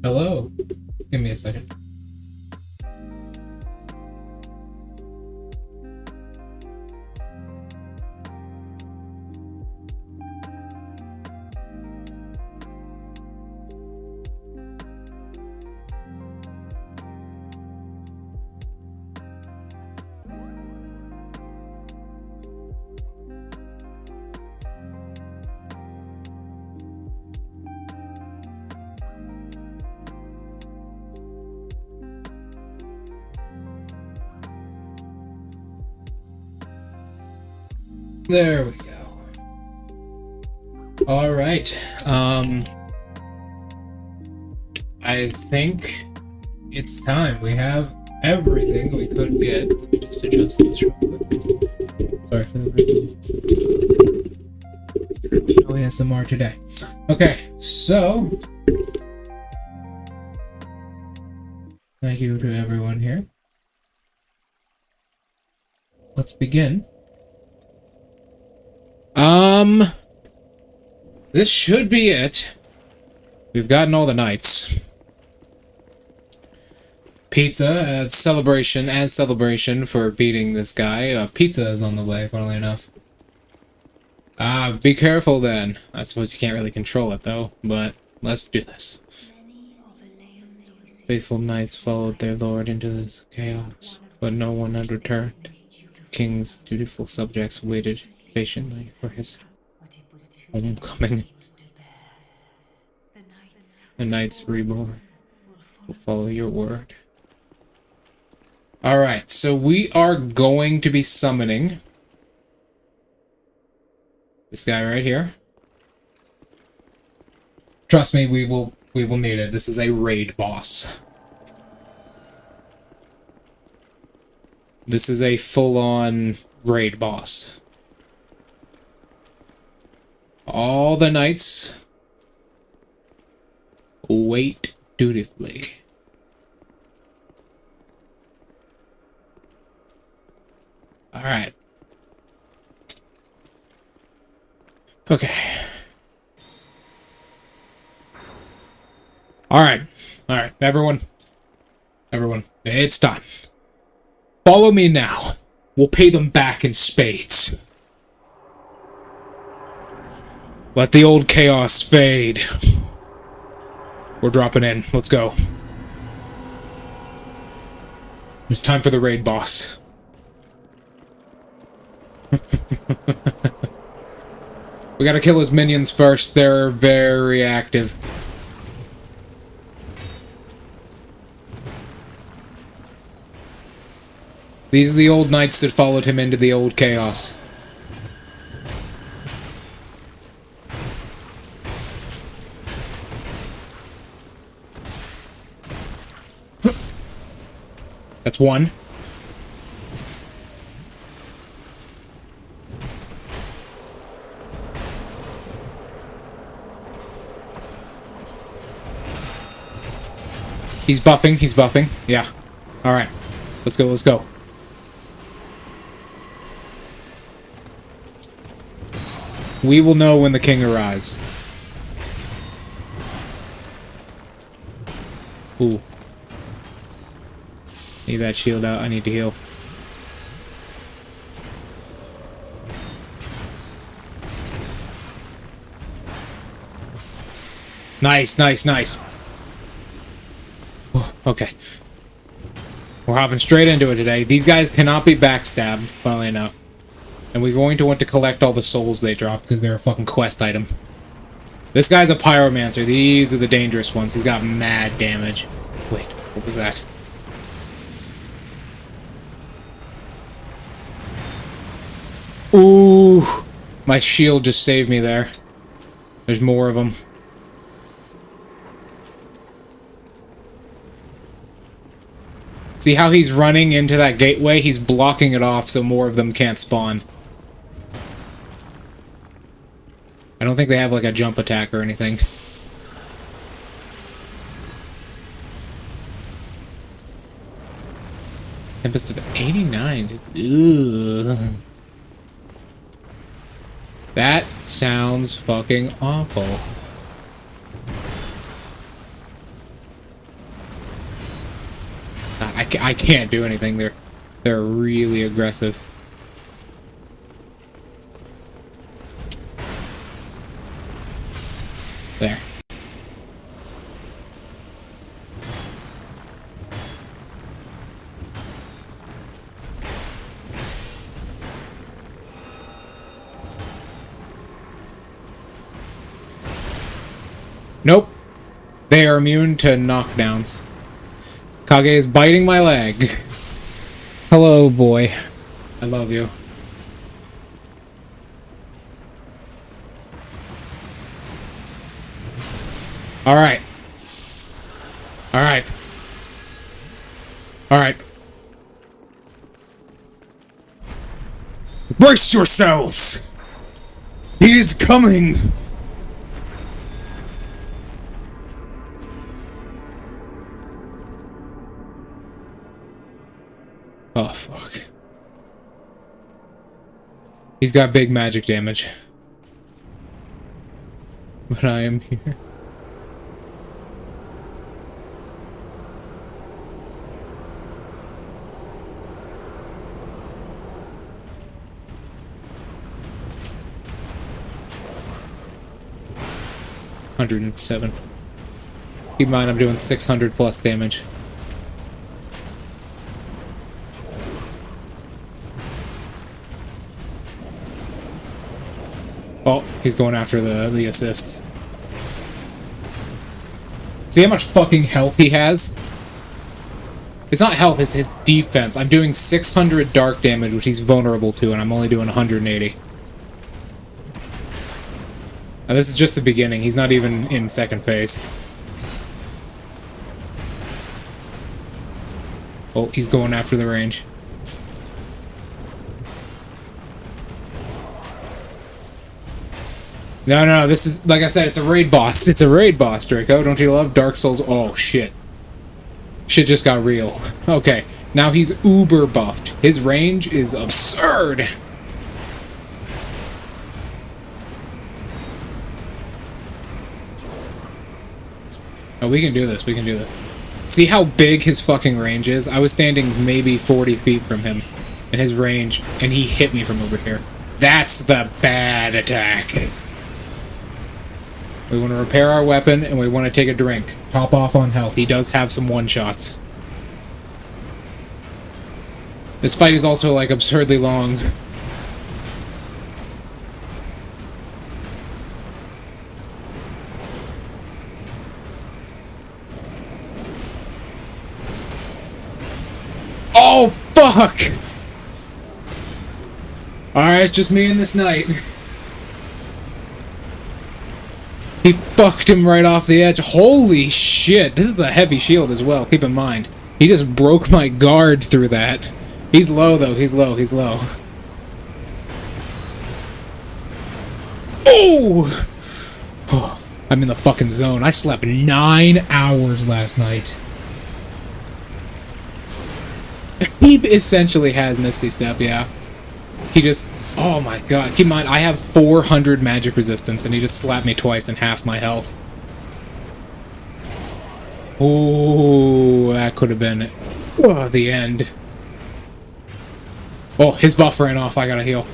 Hello. Give me a second. There we go. All right. I think it's time. We have everything we could get. Let me just adjust this real quick. Sorry for the no ASMR today. Okay, so thank you to everyone here. Let's begin. This should be it. We've gotten all the knights. Pizza as celebration for beating this guy. Pizza is on the way, funnily enough. Be careful then. I suppose you can't really control it though, but let's do this. Faithful knights followed their lord into this chaos, but no one had returned. King's dutiful subjects waited patiently for his homecoming. The knights reborn will follow your word. Alright, so we are going to be summoning this guy right here. Trust me, we will need it. This is a raid boss. This is a full-on raid boss. All the knights wait dutifully. Alright. Okay. Alright. Alright, everyone, it's time. Follow me now. We'll pay them back in spades. Let the old chaos fade. We're dropping in. Let's go. It's time for the raid boss. We gotta kill his minions first. They're very active. These are the old knights that followed him into the old chaos. That's one. He's buffing. Yeah. Alright. Let's go. We will know when the king arrives. Ooh. Need that shield out. I need to heal. Nice. Okay. We're hopping straight into it today. These guys cannot be backstabbed, funnily enough. And we're going to want to collect all the souls they drop because they're a fucking quest item. This guy's a pyromancer. These are the dangerous ones. He's got mad damage. Wait, what was that? Ooh, my shield just saved me there. There's more of them. See how he's running into that gateway? He's blocking it off so more of them can't spawn. I don't think they have like a jump attack or anything. Tempest of 89. Ugh. That sounds fucking awful. I can't do anything. They're really aggressive. There. Nope. They are immune to knockdowns. Kage is biting my leg. Hello, boy. I love you. Alright. Alright. Alright. Brace yourselves! He is coming! Oh, fuck. He's got big magic damage. But I am here. $107. Keep in mind I'm doing 600 plus damage. Oh, he's going after the assists. See how much fucking health he has? It's not health, it's his defense. I'm doing 600 dark damage, which he's vulnerable to, and I'm only doing 180. Now, this is just the beginning. He's not even in second phase. Oh, he's going after the range. No, this is, like I said, it's a raid boss. It's a raid boss, Draco. Don't you love Dark Souls? Oh, shit. Shit just got real. Okay, now he's uber buffed. His range is absurd. Oh, we can do this. We can do this. See how big his fucking range is? I was standing maybe 40 feet from him in his range, and he hit me from over here. That's the bad attack. We want to repair our weapon, and we want to take a drink. Top off on health. He does have some one-shots. This fight is also, like, absurdly long. Oh, fuck! Alright, it's just me and this knight. He fucked him right off the edge. Holy shit, this is a heavy shield as well, keep in mind. He just broke my guard through that. He's low, though. He's low. He's low. Oh! Oh! I'm in the fucking zone. I slept 9 hours last night. He essentially has Misty Step, yeah. He just... Oh my god. Keep in mind, I have 400 magic resistance, and he just slapped me twice and half my health. Oh, that could have been the end. Oh, his buff ran off. I gotta heal.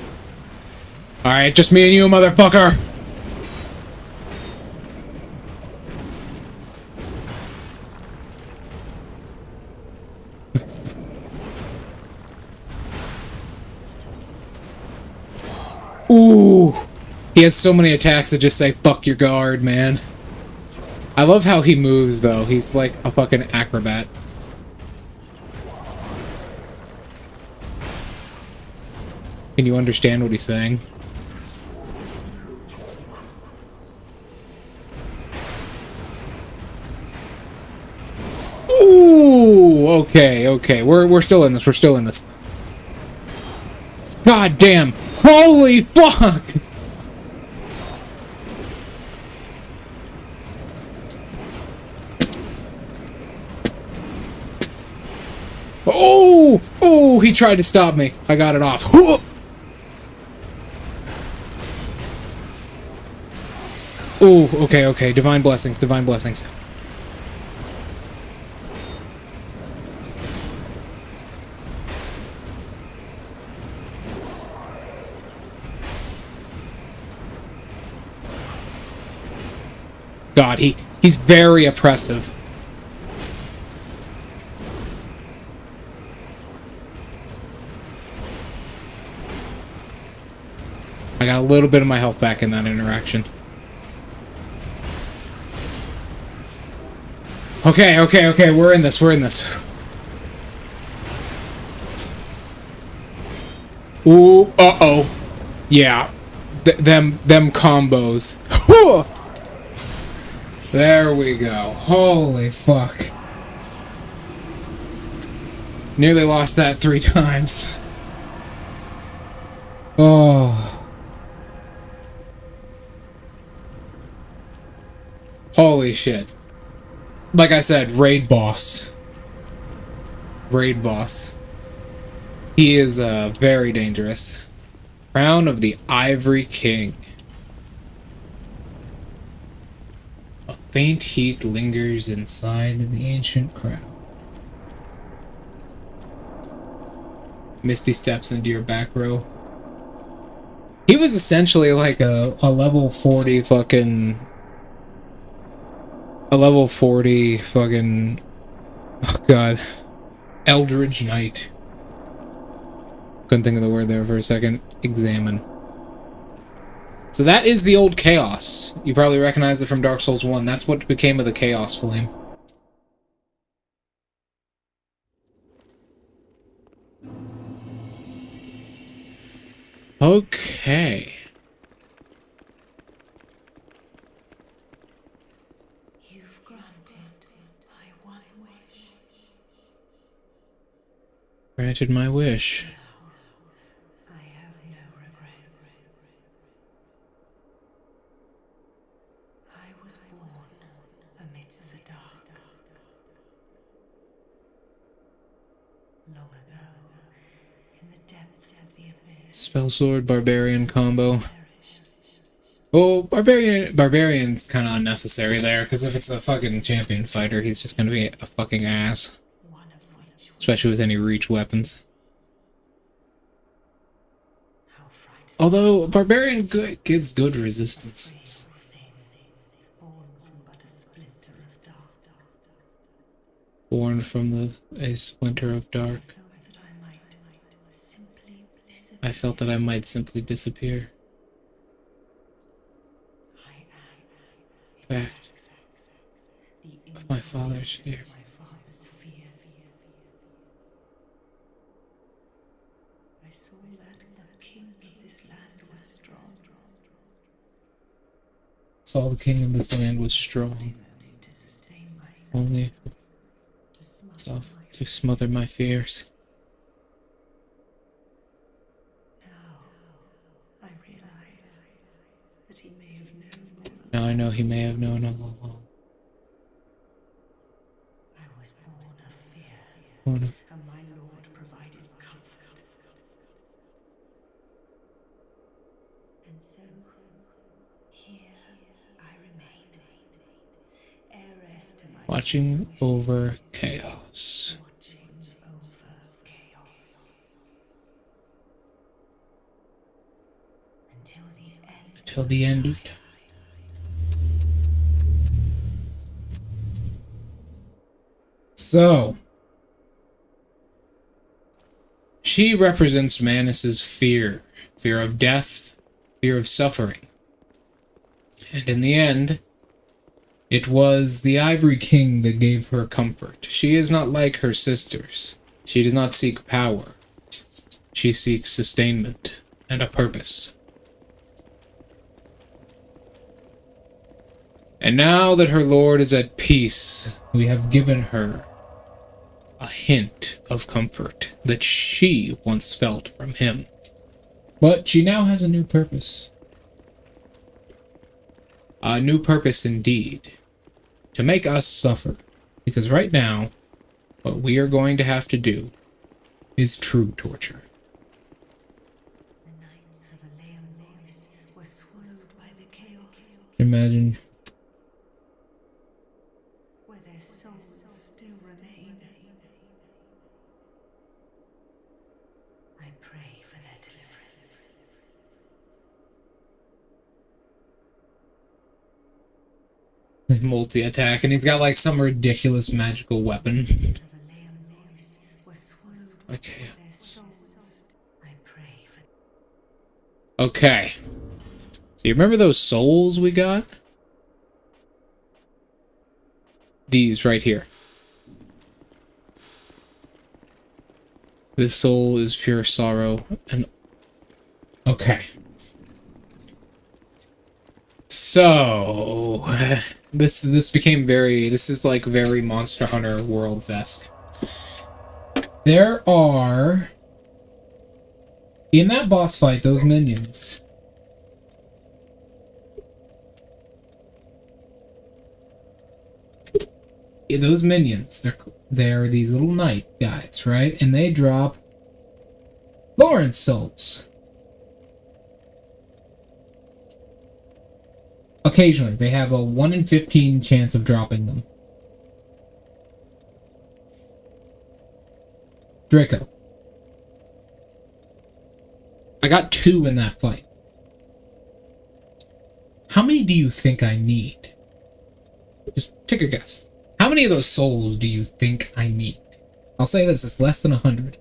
Alright, just me and you, motherfucker! Ooh! He has so many attacks that just say, fuck your guard, man. I love how he moves, though. He's like a fucking acrobat. Can you understand what he's saying? Ooh! Okay. We're still in this. We're still in this. God damn! Holy fuck! Oh! Oh! He tried to stop me. I got it off. Oh, okay. Divine blessings, divine blessings. God, he's very oppressive. I got a little bit of my health back in that interaction. Okay, okay, okay, we're in this, we're in this. Ooh, uh-oh. Yeah. Them combos. There we go. Holy fuck. Nearly lost that 3 times. Oh. Holy shit. Like I said, raid boss. Raid boss. He is very dangerous. Crown of the Ivory King. A faint heat lingers inside the ancient crown. Misty steps into your back row. He was essentially like a level 40 fucking... A level 40 fucking... Oh god. Eldritch Knight. Couldn't think of the word there for a second. Examine. So that is the old Chaos. You probably recognize it from Dark Souls 1. That's what became of the Chaos Flame. Okay. You've granted my one wish. Granted my wish. I have no regrets. I was born amidst the dark. Long ago, in the depths of the abyss. Spellsword Barbarian combo. Well, Barbarian's kind of unnecessary there, because if it's a fucking champion fighter, he's just gonna be a fucking ass. Especially with any reach weapons. Although, Barbarian gives good resistance. Born from a splinter of dark. I felt that I might simply disappear. Fact of my father's fear. I saw that the king of this land was strong. Saw the king of this land was strong. Only myself to smother my fears. Now I realize that he may have known. Now I know he may have known all along. I was born of fear, Born of and my Lord provided comfort. And so, here I remain, heiress to my watching over chaos. watching over chaos. Until the end of time. So, she represents Manus's fear. Fear of death, fear of suffering. And in the end, it was the Ivory King that gave her comfort. She is not like her sisters. She does not seek power. She seeks sustainment and a purpose. And now that her lord is at peace, we have given her a hint of comfort that she once felt from him. But she now has a new purpose. A new purpose indeed. To make us suffer. Because right now, what we are going to have to do is true torture. The knights of Aleamnois were swallowed by the chaos, Imagine. where their souls still remain. I pray for their deliverance. multi-attack, and he's got like some ridiculous magical weapon. Okay. Okay. So you remember those souls we got? These right here. This soul is pure sorrow and... Okay. So... This became very... This is like very Monster Hunter Worlds-esque. There are... In that boss fight, those minions... Those minions, they're these little knight guys, right? And they drop Lawrence souls. Occasionally, they have a 1 in 15 chance of dropping them. Draco. I got 2 in that fight. How many do you think I need? Just take a guess. How many of those souls do you think I need? I'll say this, it's less than 100.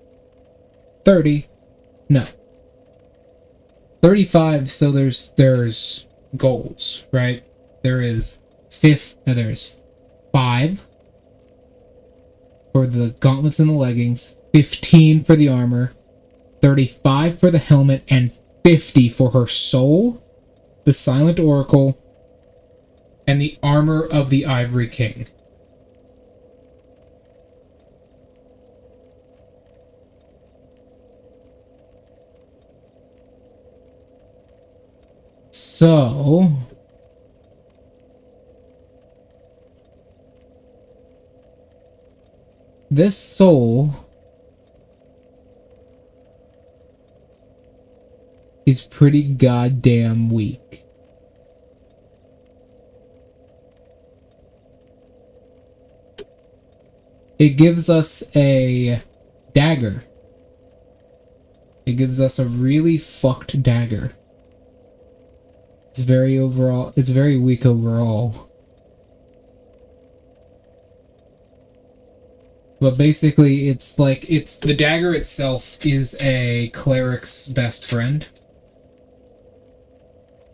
30. No. 35, so there's goals, right? There's 5 for the gauntlets and the leggings, 15 for the armor, 35 for the helmet, and 50 for her soul, the Silent Oracle, and the armor of the Ivory King. So, this soul is pretty goddamn weak. It gives us a dagger. It gives us a really fucked dagger. It's very weak overall. But basically, the dagger itself is a cleric's best friend.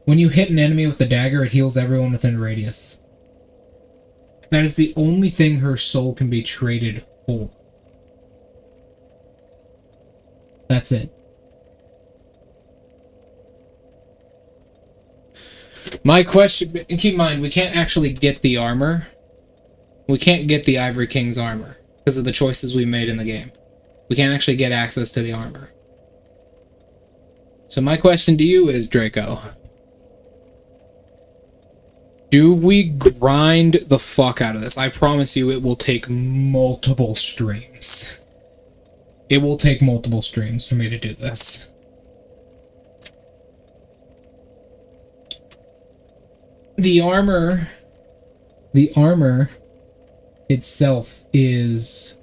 When you hit an enemy with the dagger, it heals everyone within a radius. That is the only thing her soul can be traded for. That's it. My question, and keep in mind, we can't actually get the armor. We can't get the Ivory King's armor because of the choices we made in the game. We can't actually get access to the armor. So my question to you is, Draco, do we grind the fuck out of this? I promise you it will take multiple streams. It will take multiple streams for me to do this. The armor itself is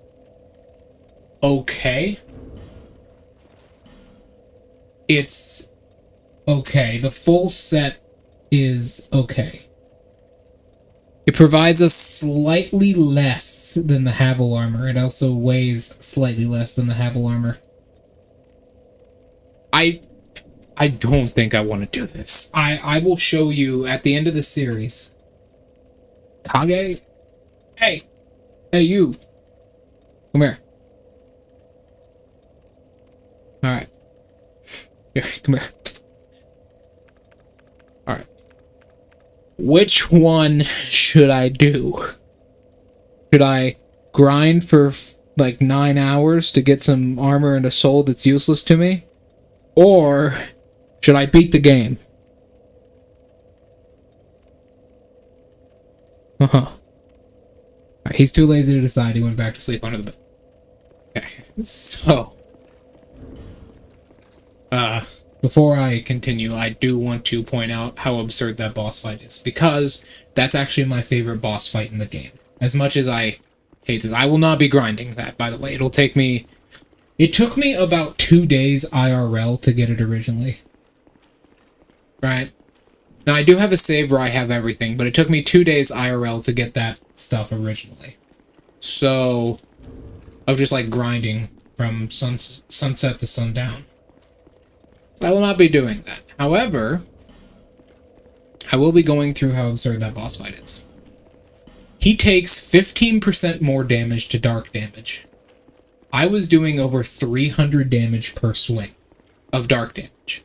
okay. It's okay. The full set is okay. It provides us slightly less than the Havel armor. It also weighs slightly less than the Havel armor. I don't think I want to do this. I will show you at the end of the series. Kage? Hey! Hey, you! Come here. Alright. Here, come here. Alright. Which one should I do? Should I grind for like 9 hours to get some armor and a soul that's useless to me? Or should I beat the game? Right, he's too lazy to decide. He went back to sleep under the bed. Okay, so before I continue, I do want to point out how absurd that boss fight is, because that's actually my favorite boss fight in the game. As much as I hate this, I will not be grinding that, by the way. It'll take me... It took me about 2 days IRL to get it originally. Right? Now, I do have a save where I have everything, but it took me 2 days IRL to get that stuff originally. So, I was just like grinding from sunset to sundown. So I will not be doing that. However, I will be going through how absurd that boss fight is. He takes 15% more damage to dark damage. I was doing over 300 damage per swing of dark damage.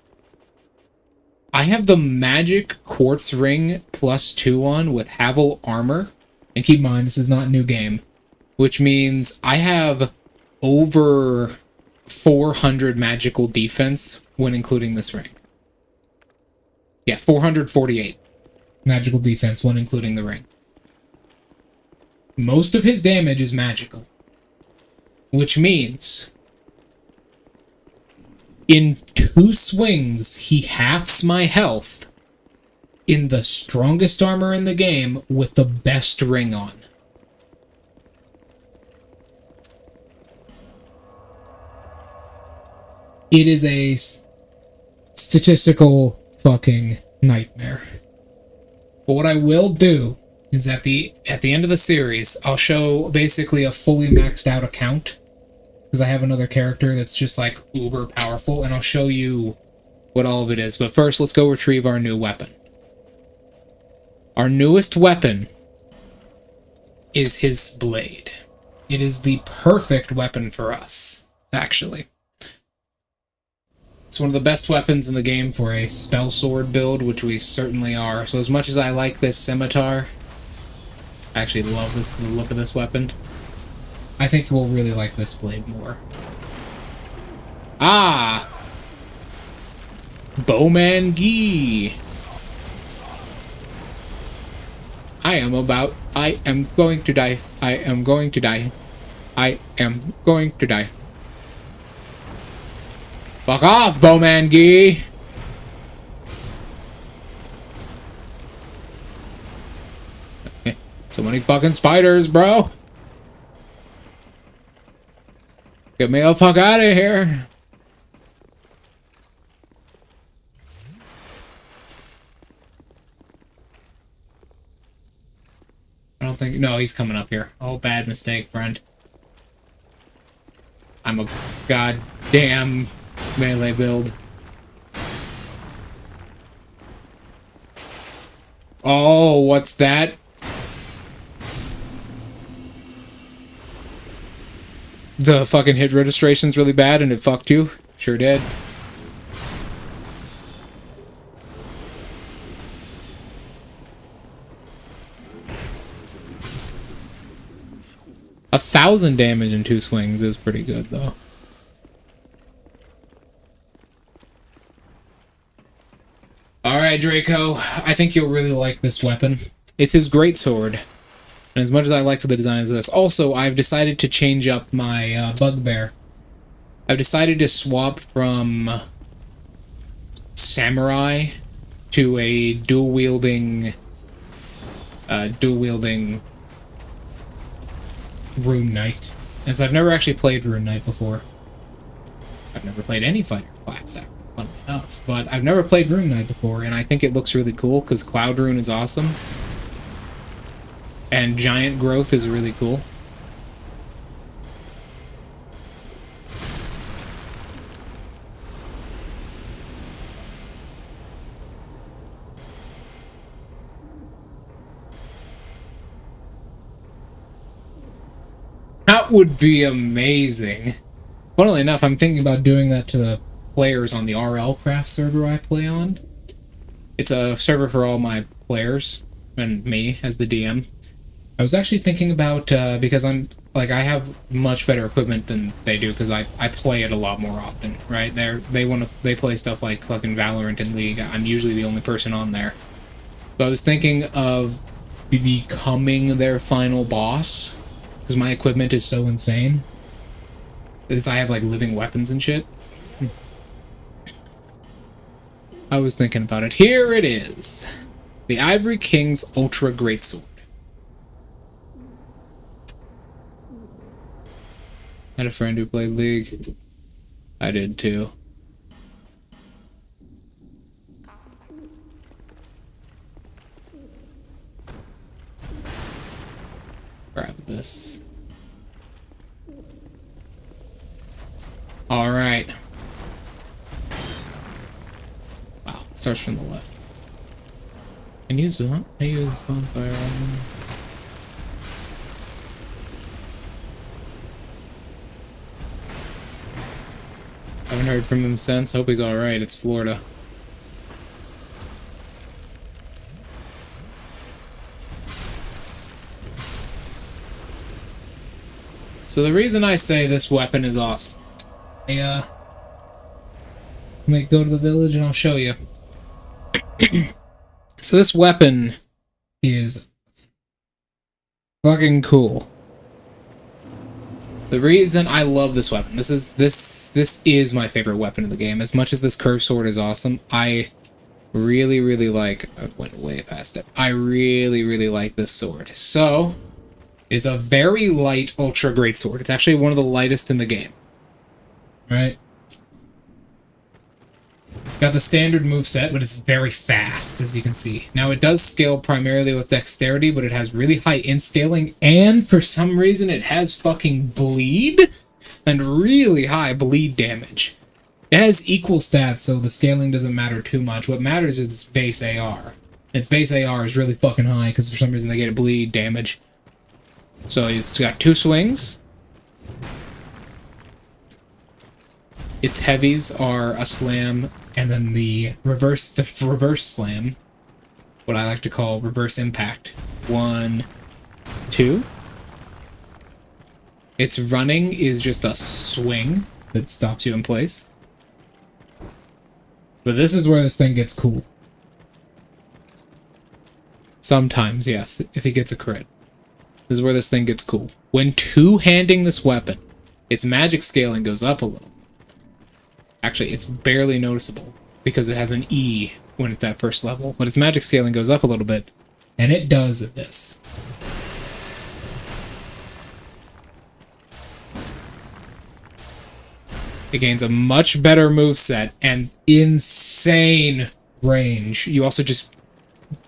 I have the magic quartz ring +2 on with Havel armor. And keep in mind, this is not a new game. Which means I have over 400 magical defense when including this ring. Yeah, 448 magical defense when including the ring. Most of his damage is magical. Which means in 2 swings, he halves my health in the strongest armor in the game with the best ring on. It is a statistical fucking nightmare. But what I will do is at the end of the series, I'll show basically a fully maxed out account. Because I have another character that's just like uber powerful, and I'll show you what all of it is. But first, let's go retrieve our new weapon. Our newest weapon is his blade. It is the perfect weapon for us, actually. It's one of the best weapons in the game for a spell sword build, which we certainly are. So as much as I like this scimitar, I actually love the look of this weapon. I think we'll really like this blade more. Ah! Bowman Gee! I am going to die. I am going to die. I am going to die. Fuck off, Bowman Gee! Okay. So many fucking spiders, bro! Get me the fuck out of here! I don't think... No, he's coming up here. Oh, bad mistake, friend. I'm a goddamn melee build. Oh, what's that? The fucking hit registration's really bad and it fucked you? Sure did. A 1,000 damage in 2 swings is pretty good, though. Alright, Draco. I think you'll really like this weapon. It's his greatsword. And as much as I liked the design of this, also, I've decided to change up my bugbear. I've decided to swap from samurai to a dual-wielding rune knight. As I've never actually played rune knight before. I've never played any fighter class, funnily enough. But I've never played rune knight before, and I think it looks really cool, because cloud rune is awesome. And giant growth is really cool. That would be amazing. Funnily enough, I'm thinking about doing that to the players on the RL Craft server I play on. It's a server for all my players, and me as the DM. I was actually thinking about, because I have much better equipment than they do, because I play it a lot more often, right? They play stuff like fucking Valorant and League. I'm usually the only person on there. So I was thinking of becoming their final boss, because my equipment is so insane. Because I have, like, living weapons and shit. I was thinking about it. Here it is. The Ivory King's Ultra Greatsword. I had a friend who played League. I did too. this. All right. Wow, it starts from the left. Can you use what? Can you use bonfire? Haven't heard from him since. Hope he's all right. It's Florida. So the reason I say this weapon is awesome. I might go to the village and I'll show you. So this weapon is fucking cool. The reason I love this weapon, this is my favorite weapon in the game. As much as this curved sword is awesome, I really like. I went way past it. I really like this sword. So it's a very light ultra great sword. It's actually one of the lightest in the game. Right? It's got the standard moveset, but it's very fast, as you can see. Now, it does scale primarily with dexterity, but it has really high in-scaling, and for some reason, it has fucking bleed, and really high bleed damage. It has equal stats, so the scaling doesn't matter too much. What matters is its base AR. Its base AR is really fucking high, because for some reason they get a bleed damage. So it's got 2 swings. Its heavies are a slam, and then the reverse slam, what I like to call reverse impact. 1, 2. Its running is just a swing that stops you in place. But this is where this thing gets cool. Sometimes, yes, if he gets a crit. This is where this thing gets cool. When two-handing this weapon, its magic scaling goes up a little. Actually, it's barely noticeable because it has an E when it's at first level, but its magic scaling goes up a little bit, and it does this. It gains a much better moveset and insane range. You also just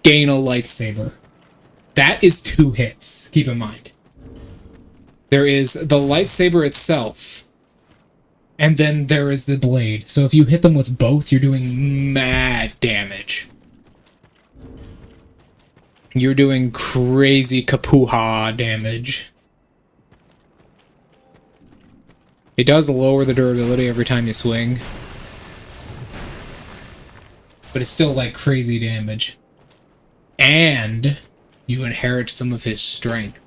gain a lightsaber. That is 2 hits, keep in mind. There is the lightsaber itself, and then there is the blade. So if you hit them with both, you're doing mad damage. You're doing crazy kapuha damage. It does lower the durability every time you swing. But it's still like crazy damage. And you inherit some of his strength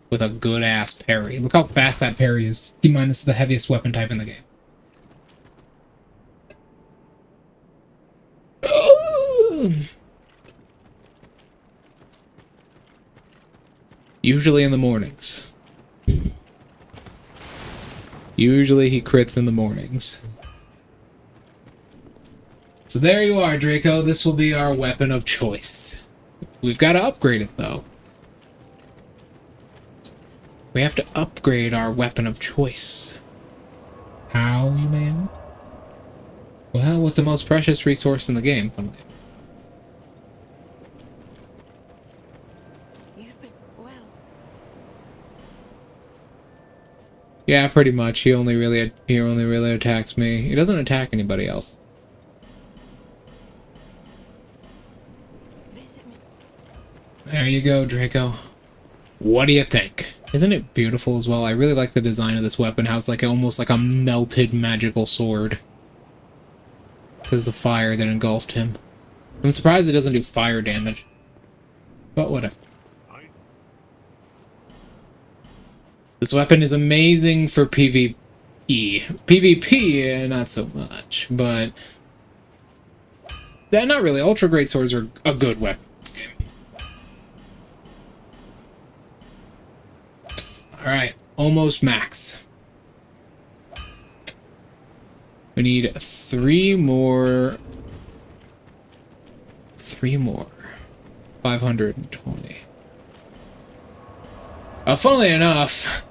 with a good-ass parry. Look how fast that parry is. Keep in mind, this is the heaviest weapon type in the game. Usually in the mornings. Usually he crits in the mornings. So there you are, Draco. This will be our weapon of choice. We've got to upgrade it, though. We have to upgrade our weapon of choice. How, you man? Well, with the most precious resource in the game. You've been well. Yeah, pretty much. He only really attacks me. He doesn't attack anybody else. Visit me. There you go, Draco. What do you think? Isn't it beautiful as well? I really like the design of this weapon. How it's like almost like a melted magical sword. Because the fire that engulfed him. I'm surprised it doesn't do fire damage. But whatever. This weapon is amazing for PvE. PvP, not so much. But not really. Ultra Great Swords are a good weapon in this game. Alright, almost max. We need 3 more. 3 more. 520. Funnily enough,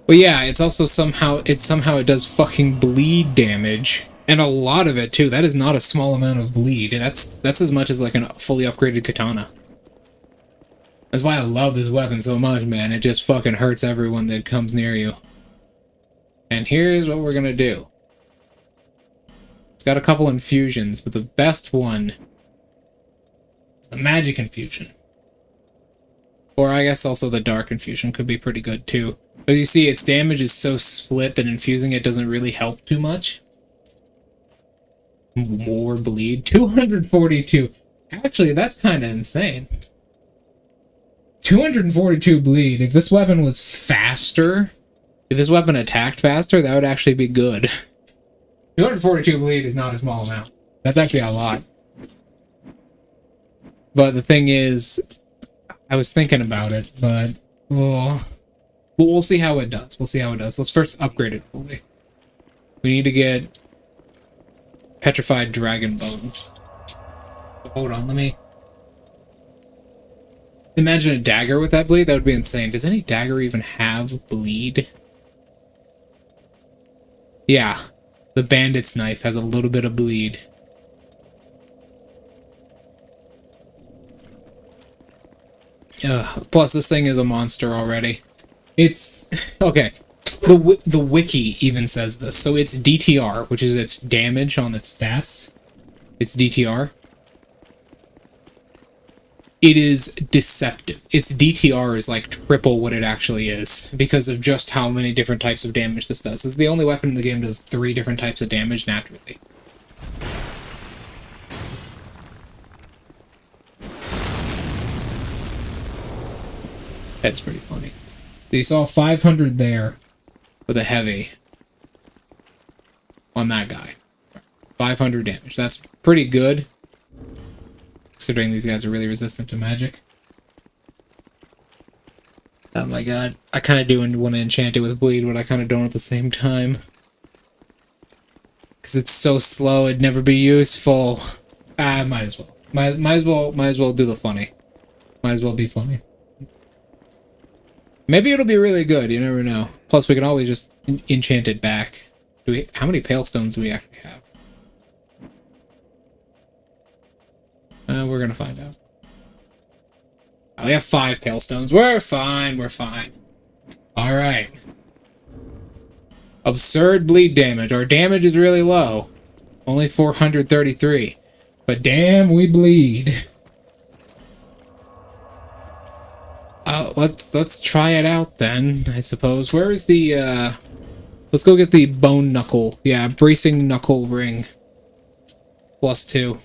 Well, yeah, it's also somehow it does fucking bleed damage, and a lot of it too. That is not a small amount of bleed. That's as much as like a fully upgraded katana. That's why I love this weapon so much, man. It just fucking hurts everyone that comes near you. And here's what we're gonna do. It's got a couple infusions, but the best one is the magic infusion. Or I guess also the dark infusion could be pretty good too. But you see, its damage is so split that infusing it doesn't really help too much. More bleed. 242. Actually, that's kind of insane. 242 bleed. If this weapon was faster, if this weapon attacked faster, that would actually be good. 242 bleed is not a small amount. That's actually a lot. But the thing is, I was thinking about it, but we'll see how it does. We'll see how it does. Let's first upgrade it fully. We need to get petrified dragon bones. Hold on, let me imagine a dagger with that bleed. That would be insane. Does any dagger even have bleed? Yeah, the bandit's knife has a little bit of bleed. Plus, this thing is a monster already. It's... okay. The wiki even says this. So it's DTR, which is its damage on its stats. It's DTR. It is deceptive. Its DTR is like triple what it actually is, because of just how many different types of damage this does. This is the only weapon in the game that does 3 different types of damage naturally. That's pretty funny. So you saw 500 there with a heavy on that guy. 500 damage. That's pretty good, considering these guys are really resistant to magic. Oh my god. I kind of do want to enchant it with bleed, but I kind of don't at the same time. Because it's so slow, it'd never be useful. Might as well. Might as well do the funny. Might as well be funny. Maybe it'll be really good, you never know. Plus, we can always just enchant it back. How many pale stones do we actually have? We're gonna find out. Oh, we have 5 pale stones. We're fine, we're fine. Alright. Absurd bleed damage. Our damage is really low. Only 433. But damn, we bleed. Let's try it out then, I suppose. Where is the, let's go get the bone knuckle. Yeah, bracing knuckle ring. +2.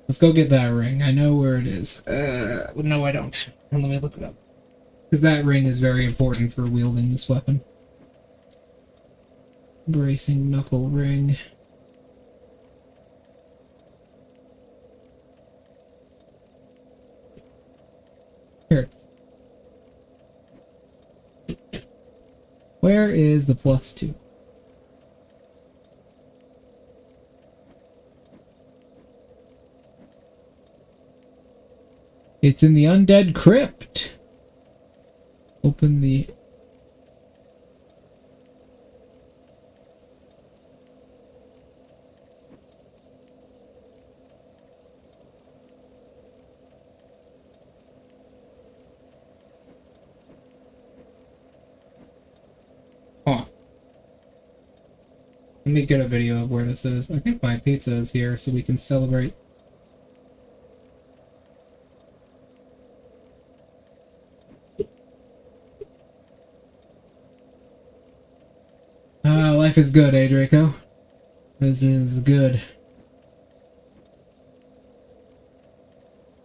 Let's go get that ring. I know where it is. No, I don't. Let me look it up. Because that ring is very important for wielding this weapon. Bracing knuckle ring. Here it is. Where is the +2? It's in the undead crypt. Open the... Huh. Let me get a video of where this is. I think my pizza is here, so we can celebrate. Life is good, eh, Draco? This is good.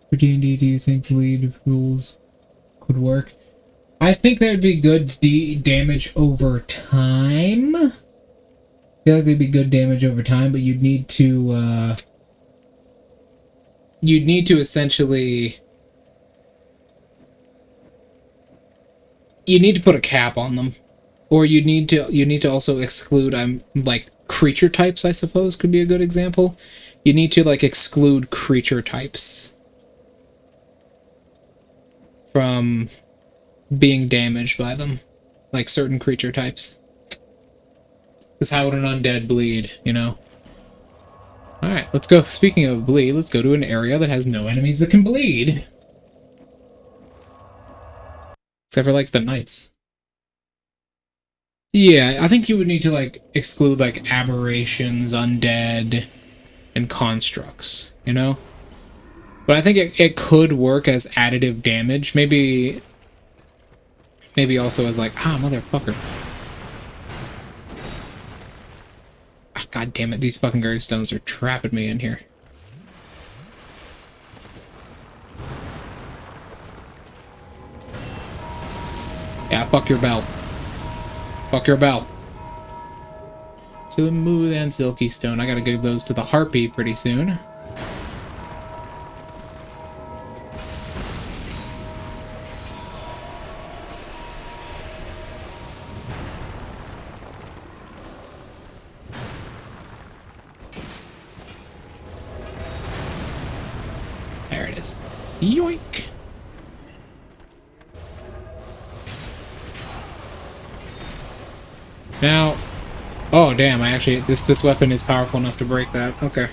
For D&D, do you think bleed rules could work? I think there'd be good damage over time. I feel like there'd be good damage over time, but you'd need to essentially... You need to put a cap on them. Or you need to also exclude like creature types, I suppose, could be a good example. You need to, like, exclude creature types from being damaged by them. Like, certain creature types. Because how would an undead bleed, you know? Alright, let's go. Speaking of bleed, let's go to an area that has no enemies that can bleed. Except for, like, the knights. Yeah, I think you would need to, like, exclude, like, aberrations, undead, and constructs, you know? But I think it could work as additive damage. Maybe also as, like, motherfucker. Ah, God damn it, these fucking gravestones are trapping me in here. Yeah, fuck your bell. Fuck your bell. Smooth and silky stone. I gotta give those to the harpy pretty soon. There it is. Yoink! Now, oh damn! I actually this weapon is powerful enough to break that. Okay.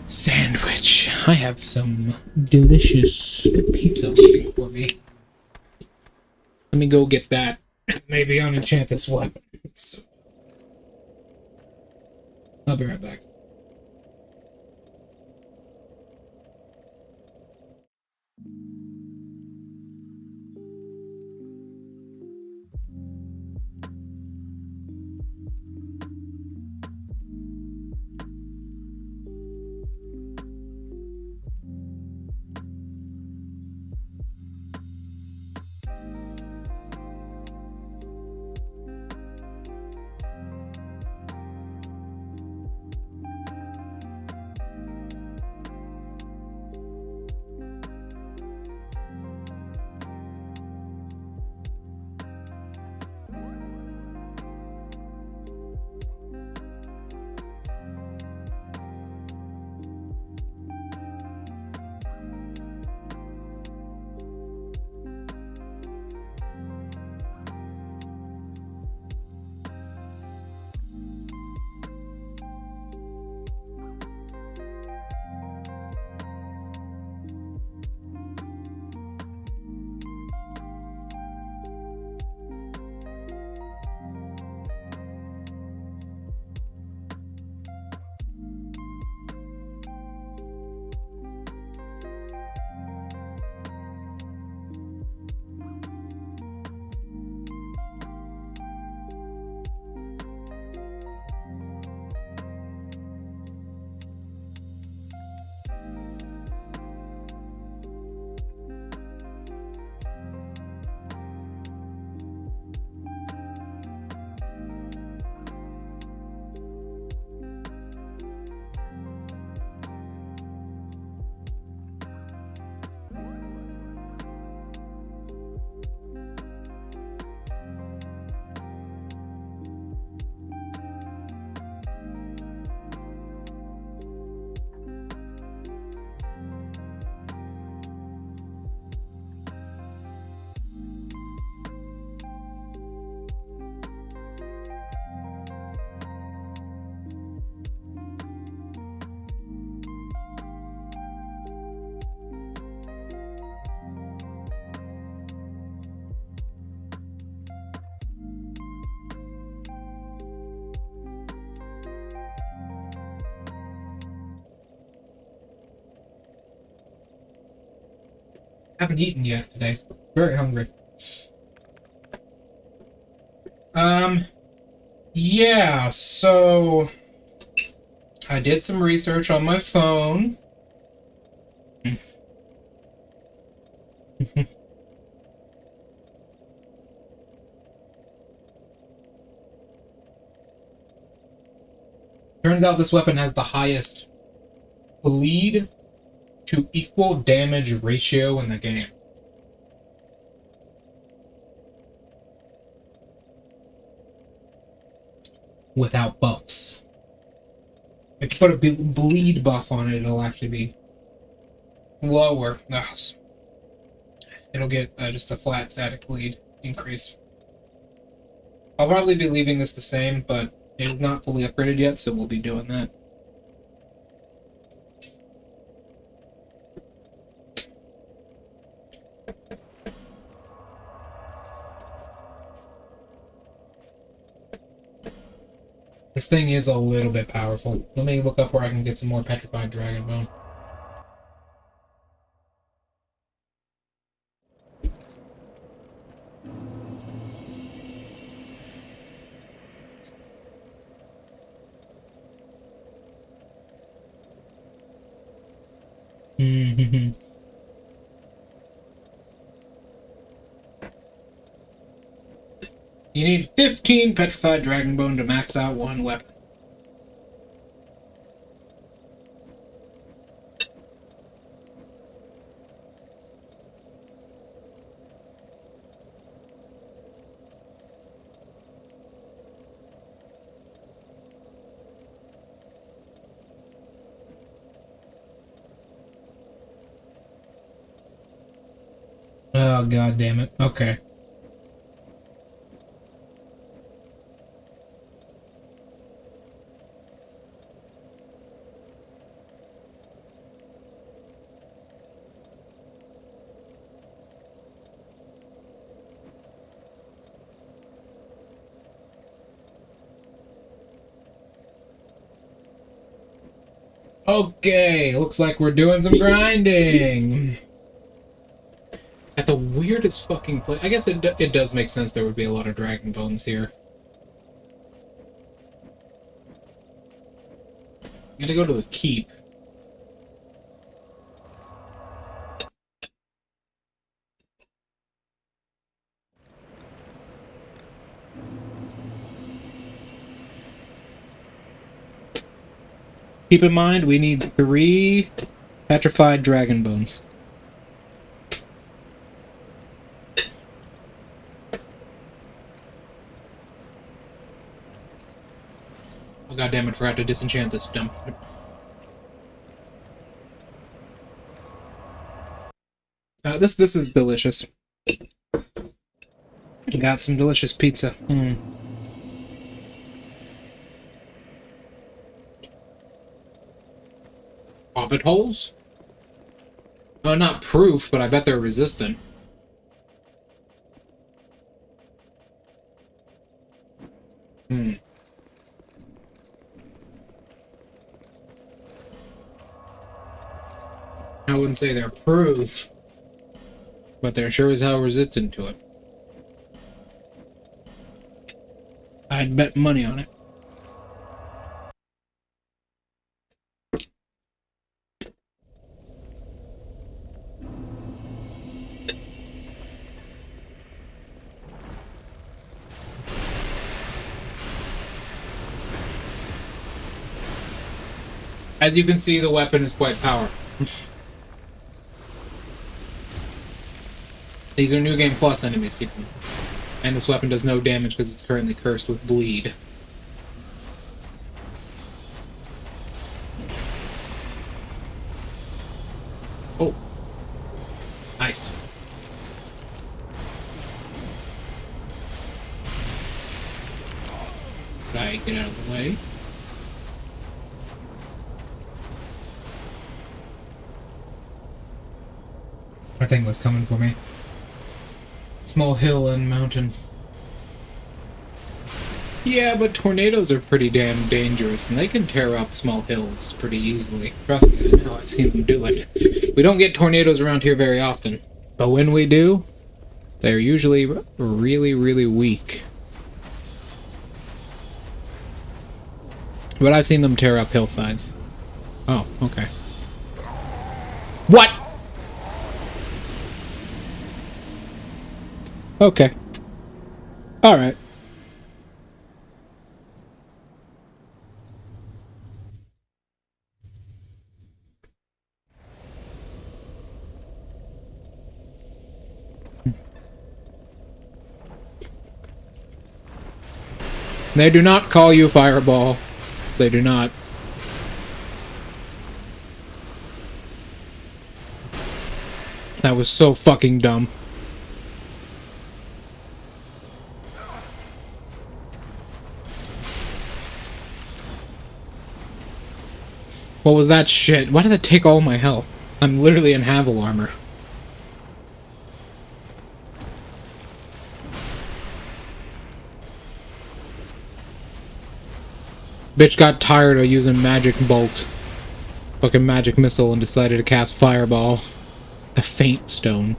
Sandwich. I have some delicious pizza waiting for me. Let me go get that. Maybe unenchant this weapon. I'll be right back. Haven't eaten yet today. Very hungry. Yeah, so I did some research on my phone. Turns out this weapon has the highest bleed to equal damage ratio in the game. Without buffs. If you put a bleed buff on it, it'll actually be lower. Ugh. It'll get just a flat static bleed increase. I'll probably be leaving this the same, but it is not fully upgraded yet, so we'll be doing that. This thing is a little bit powerful. Let me look up where I can get some more petrified dragon bone. You need 15 petrified dragon bone to max out one weapon. Oh, god damn it. Okay. Okay, looks like we're doing some grinding. At the weirdest fucking place. I guess it does make sense there would be a lot of dragon bones here. I'm gonna go to the keep. Keep in mind, we need 3 petrified dragon bones. Oh, god damn it, forgot to disenchant this dump. This is delicious. Got some delicious pizza. Hobbit holes? Oh, not proof, but I bet they're resistant. I wouldn't say they're proof, but they're sure as hell resistant to it. I'd bet money on it. As you can see, the weapon is quite powerful. These are New Game Plus enemies, and this weapon does no damage because it's currently cursed with bleed. Oh. Nice. Right, get out of the way. That thing was coming for me. Small hill and mountain. Yeah, but tornadoes are pretty damn dangerous, and they can tear up small hills pretty easily. Trust me, I know, I've seen them do it. We don't get tornadoes around here very often, but when we do, they're usually really, really weak. But I've seen them tear up hillsides. Oh, okay. What? Okay. Alright. They do not call you Fireball. They do not. That was so fucking dumb. What was that shit? Why did that take all my health? I'm literally in Havel armor. Bitch got tired of using magic bolt. Fucking magic missile and decided to cast fireball. A faint stone.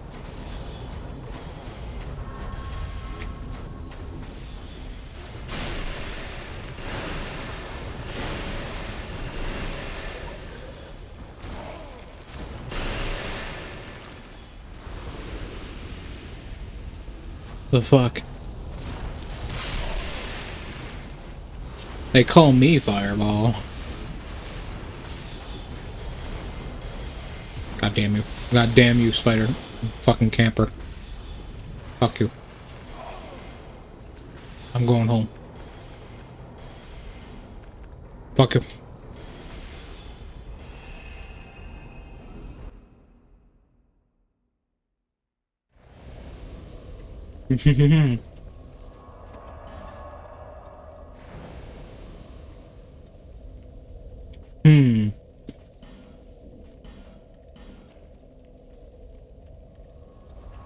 The fuck? They call me Fireball. God damn you. God damn you, spider. Fucking camper. Fuck you. I'm going home. Fuck you.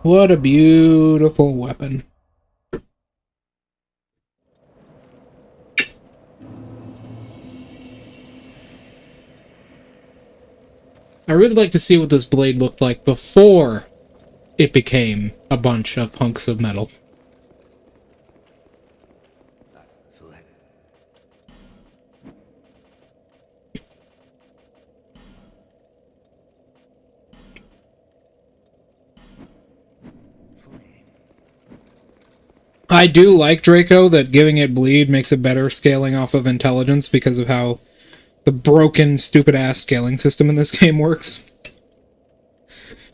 What a beautiful weapon. I really like to see what this blade looked like before it became a bunch of hunks of metal. I do like Draco, that giving it bleed makes it better scaling off of intelligence because of how the broken, stupid-ass scaling system in this game works.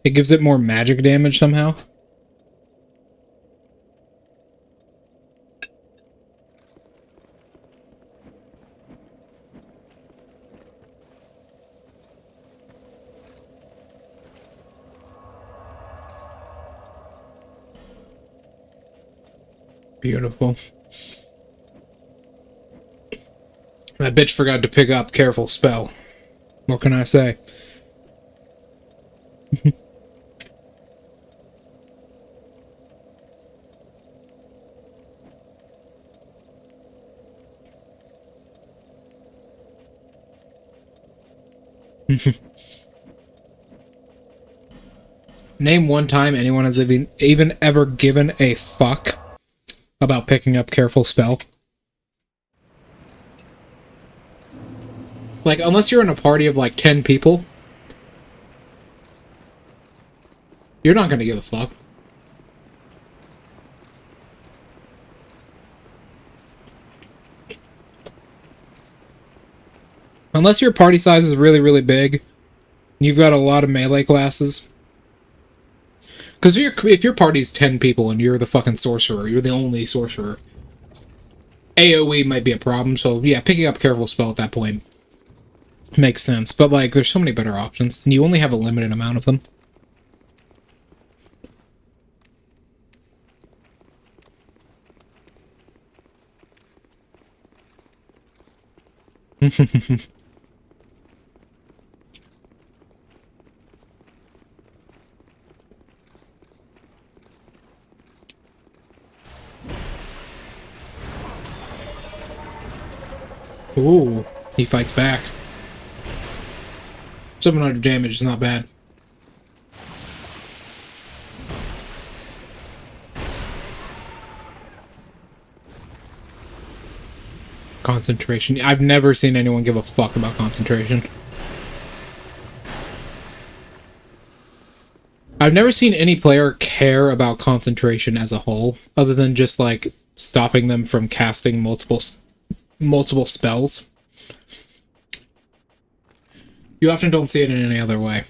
It gives it more magic damage somehow. Beautiful. That bitch forgot to pick up careful spell. What can I say? Name one time anyone has even ever given a fuck about picking up careful spell. Like, unless you're in a party of like 10 people, you're not gonna give a fuck. Unless your party size is really, really big, and you've got a lot of melee classes. Because if your party's 10 people and you're the fucking sorcerer, you're the only sorcerer, AoE might be a problem, so yeah, picking up careful spell at that point makes sense. But like, there's so many better options, and you only have a limited amount of them. Ooh, he fights back. 700 damage is not bad. Concentration. I've never seen anyone give a fuck about concentration. I've never seen any player care about concentration as a whole, other than just like stopping them from casting multiple spells. You often don't see it in any other way.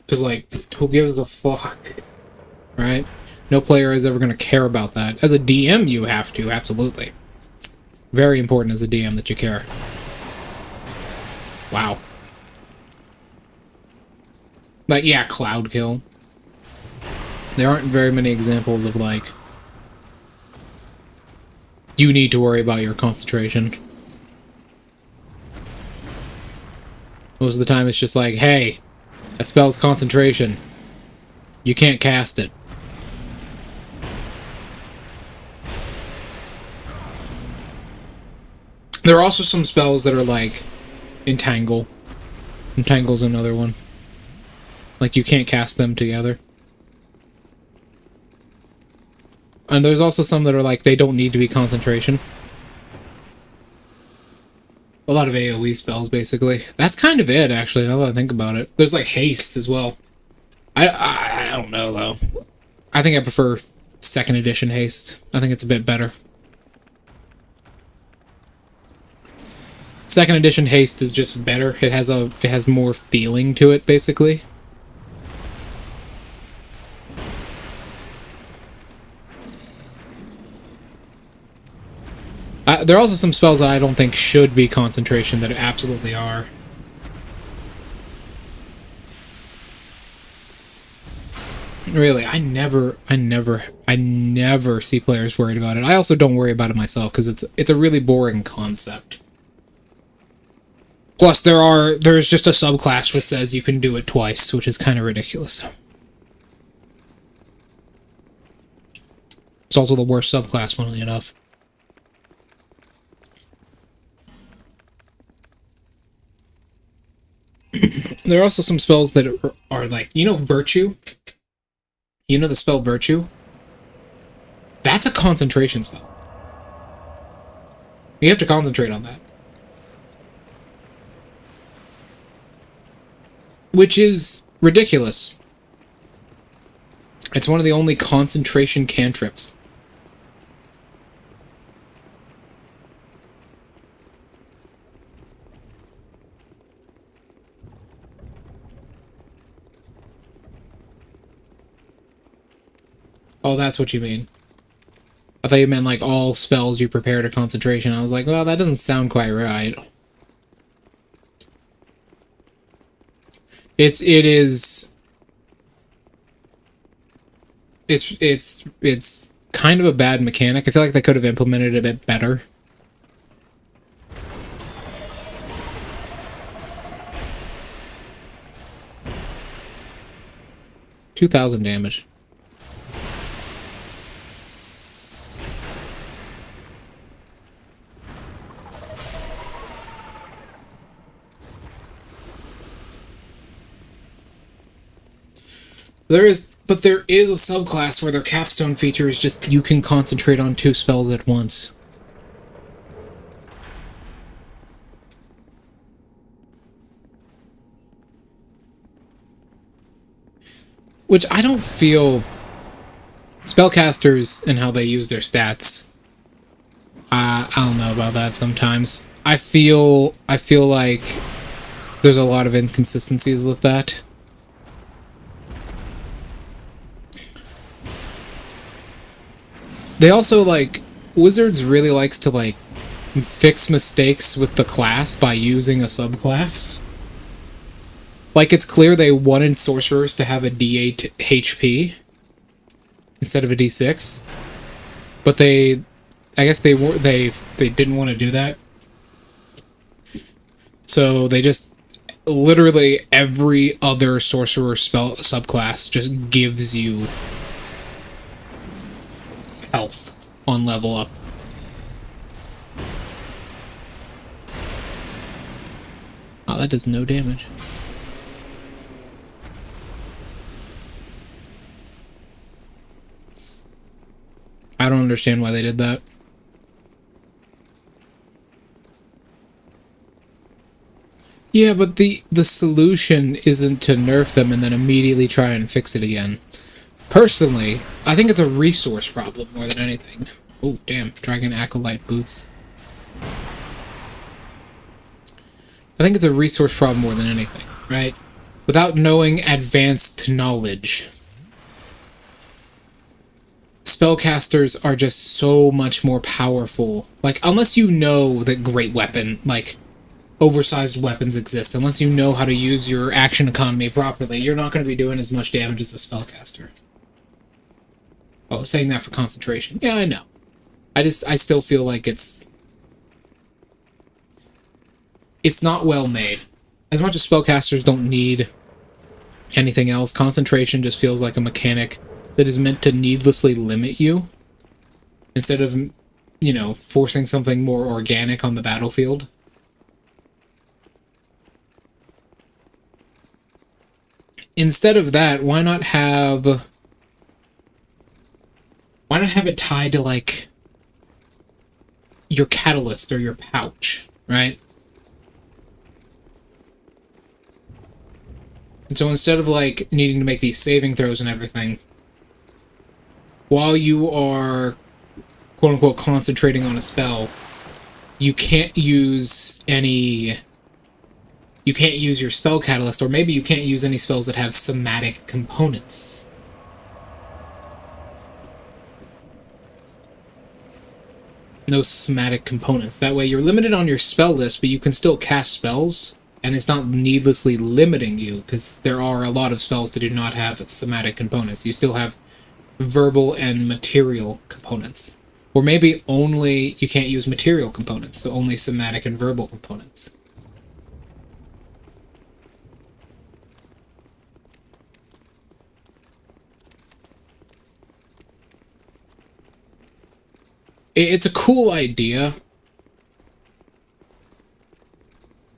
Because, like, who gives a fuck? Right? No player is ever going to care about that. As a DM, you have to, absolutely. Very important as a DM that you care. Wow. Like, yeah, cloud kill. There aren't very many examples of, like, you need to worry about your concentration. Most of the time it's just like, hey, that spell's concentration. You can't cast it. There are also some spells that are like Entangle. Entangle's another one. Like, you can't cast them together. And there's also some that are like, they don't need to be concentration. A lot of AoE spells, basically. That's kind of it, actually, now that I think about it. There's like haste as well. I don't know, though. I think I prefer 2nd edition haste. I think it's a bit better. 2nd edition haste is just better. It has more feeling to it, basically. There are also some spells that I don't think should be concentration that absolutely are. Really, I never see players worried about it. I also don't worry about it myself because it's a really boring concept. Plus, there's just a subclass which says you can do it twice, which is kind of ridiculous. It's also the worst subclass, funnily enough. There are also some spells that are like, you know, Virtue? You know the spell Virtue? That's a concentration spell. You have to concentrate on that. Which is ridiculous. It's one of the only concentration cantrips. Oh, that's what you mean. I thought you meant like all spells you prepare to concentration. I was like, well, that doesn't sound quite right. It's kind of a bad mechanic. I feel like they could have implemented it a bit better. $2,000 damage. There is a subclass where their capstone feature is just you can concentrate on 2 spells at once. Which I don't feel... Spellcasters and how they use their stats. I don't know about that sometimes. I feel like there's a lot of inconsistencies with that. They also, like, Wizards really likes to, like, fix mistakes with the class by using a subclass. Like, it's clear they wanted Sorcerers to have a D8 HP instead of a D6. But I guess they didn't want to do that. So they just, literally every other Sorcerer spell subclass just gives you health on level up. Oh, that does no damage. I don't understand why they did that. Yeah, but the solution isn't to nerf them and then immediately try and fix it again. Personally, I think it's a resource problem more than anything. Oh, damn. Dragon Acolyte boots. I think it's a resource problem more than anything, right? Without knowing advanced knowledge, spellcasters are just so much more powerful. Like, unless you know that Great Weapon, like, oversized weapons exist. Unless you know how to use your action economy properly, you're not going to be doing as much damage as a spellcaster. Oh, saying that for concentration. Yeah, I know. I still feel like it's not well made. As much as spellcasters don't need anything else, concentration just feels like a mechanic that is meant to needlessly limit you, instead of, you know, forcing something more organic on the battlefield. Instead of that, why not have it tied to, like, your catalyst or your pouch, right? And so instead of, like, needing to make these saving throws and everything, while you are, quote-unquote, concentrating on a spell, you can't use any... You can't use your spell catalyst, or maybe you can't use any spells that have somatic components. No somatic components. That way you're limited on your spell list, but you can still cast spells, and it's not needlessly limiting you, because there are a lot of spells that do not have somatic components. You still have verbal and material components. Or maybe only you can't use material components, so only somatic and verbal components. It's a cool idea.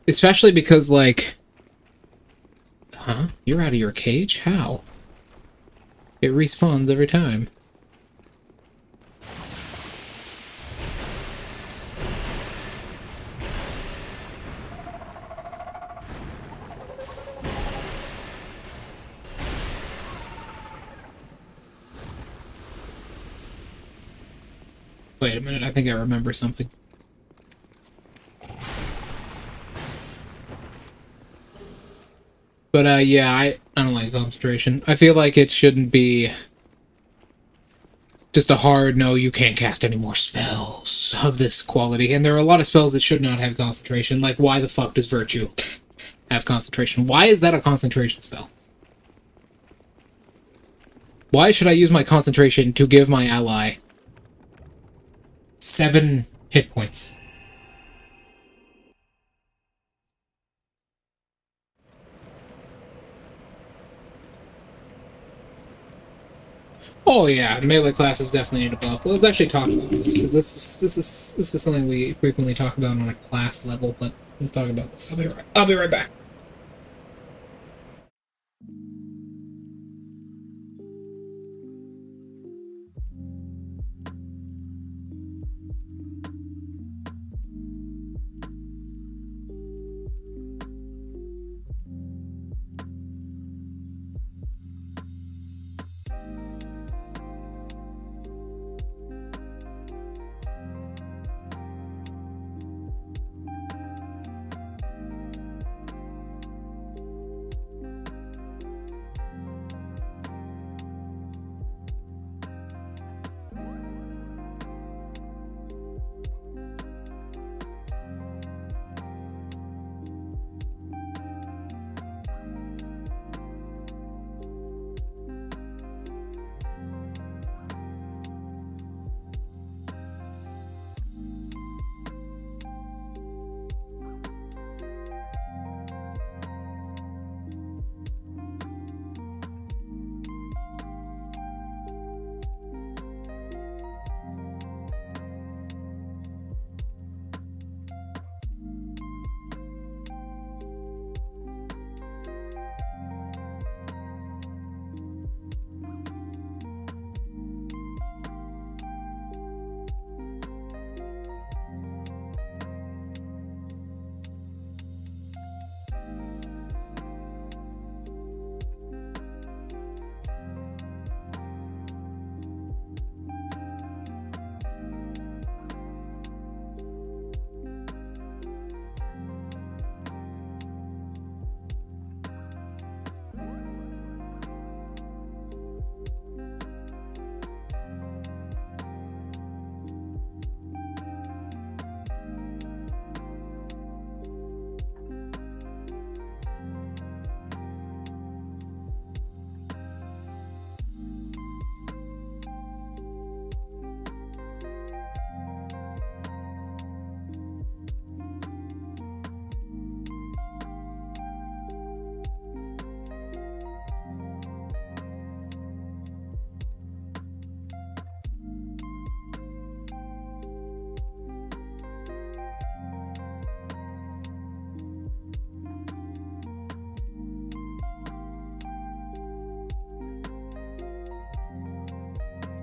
Especially because, like... Huh? You're out of your cage? How? It respawns every time. Wait a minute, I think I remember something. But, yeah, I don't like concentration. I feel like it shouldn't be just a hard, no, you can't cast any more spells of this quality. And there are a lot of spells that should not have concentration, like why the fuck does Virtue have concentration? Why is that a concentration spell? Why should I use my concentration to give my ally 7 hit points? Oh yeah, melee classes definitely need a buff. Well, let's actually talk about this, because this is something we frequently talk about on a class level. But let's talk about this. I'll be right back.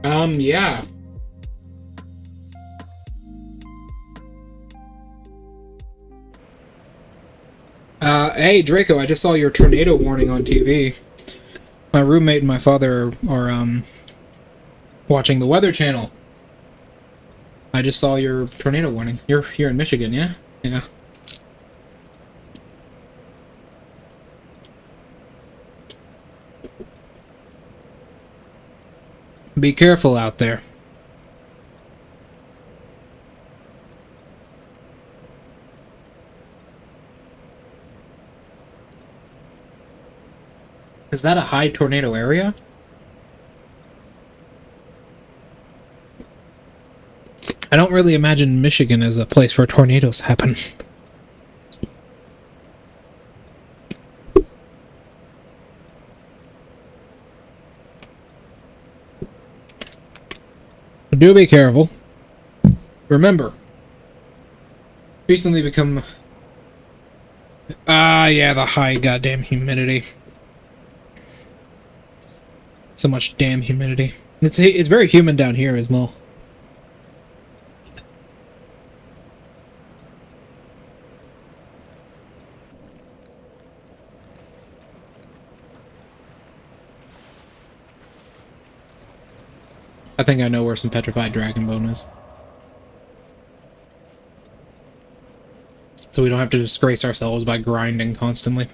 Yeah. Hey, Draco, I just saw your tornado warning on TV. My roommate and my father are, watching the Weather Channel. I just saw your tornado warning. You're here in Michigan, yeah? Yeah. Be careful out there. Is that a high tornado area? I don't really imagine Michigan as a place where tornadoes happen. Do be careful. Remember, recently become... yeah, the high goddamn humidity. So much damn humidity. It's very humid down here as well. I think I know where some petrified dragon bone is. So we don't have to disgrace ourselves by grinding constantly.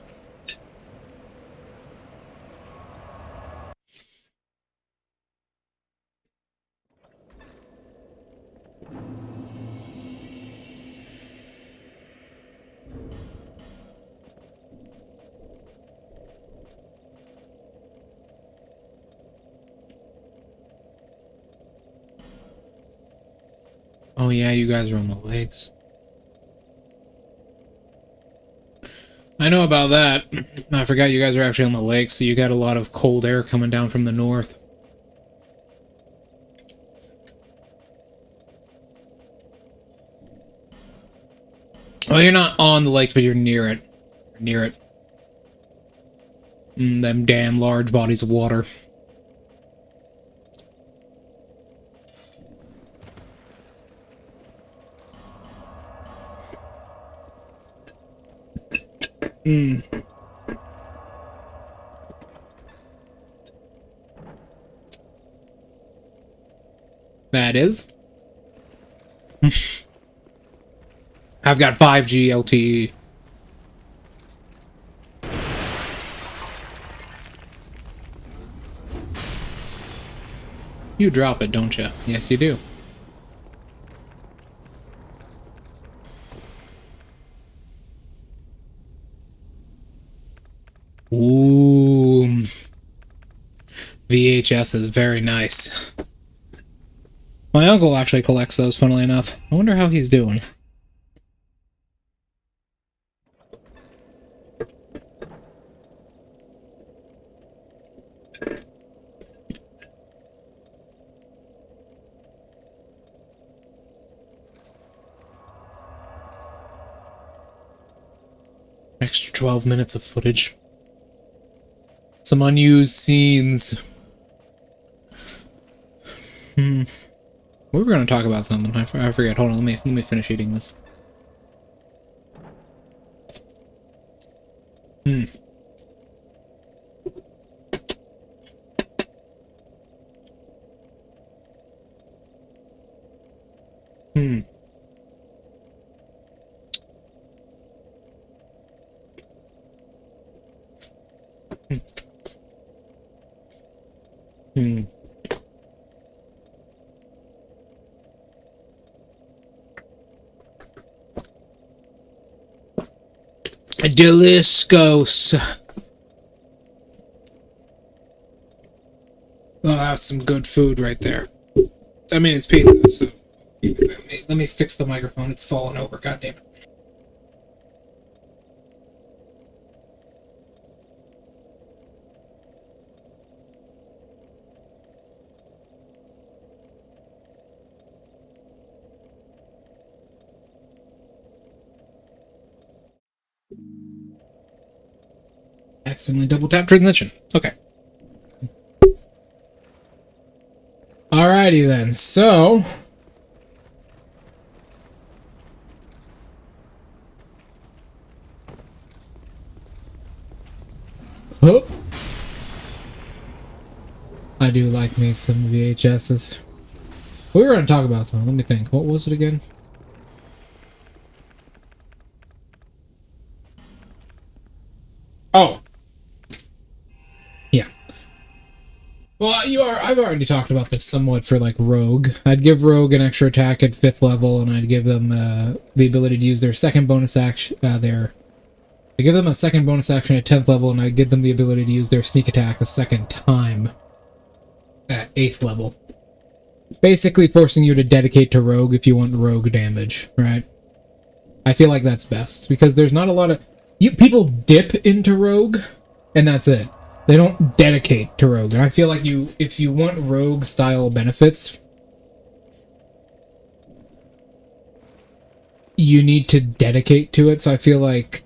Oh yeah, you guys are on the lakes. I know about that. I forgot you guys are actually on the lake, so you got a lot of cold air coming down from the north. Well, you're not on the lake, but you're near it. Near it. Them damn large bodies of water. That is. I've got 5G LTE. You drop it, don't you? Yes, you do. Ooh. VHS is very nice. My uncle actually collects those, funnily enough. I wonder how he's doing. Extra 12 minutes of footage. Some unused scenes. We were going to talk about something. I forget. Hold on. Let me finish eating this. Deliscos. Oh, that's some good food right there. I mean, it's pizza, so... Let me fix the microphone. It's falling over. God damn it. Accidentally double tap transition. Okay. Alrighty then, so... Oh. I do like me some VHSs. We were going to talk about something. Let me think. What was it again? Oh. Yeah. Well, I've already talked about this somewhat for, like, Rogue. I'd give Rogue an extra attack at 5th level, and I'd give them the ability to use their second bonus action, I give them a second bonus action at 10th level, and I give them the ability to use their sneak attack a second time at 8th level. Basically forcing you to dedicate to Rogue if you want Rogue damage, right? I feel like that's best, because there's not a lot of... people dip into Rogue, and that's it. They don't dedicate to Rogue, and I feel like if you want Rogue-style benefits, you need to dedicate to it, so I feel like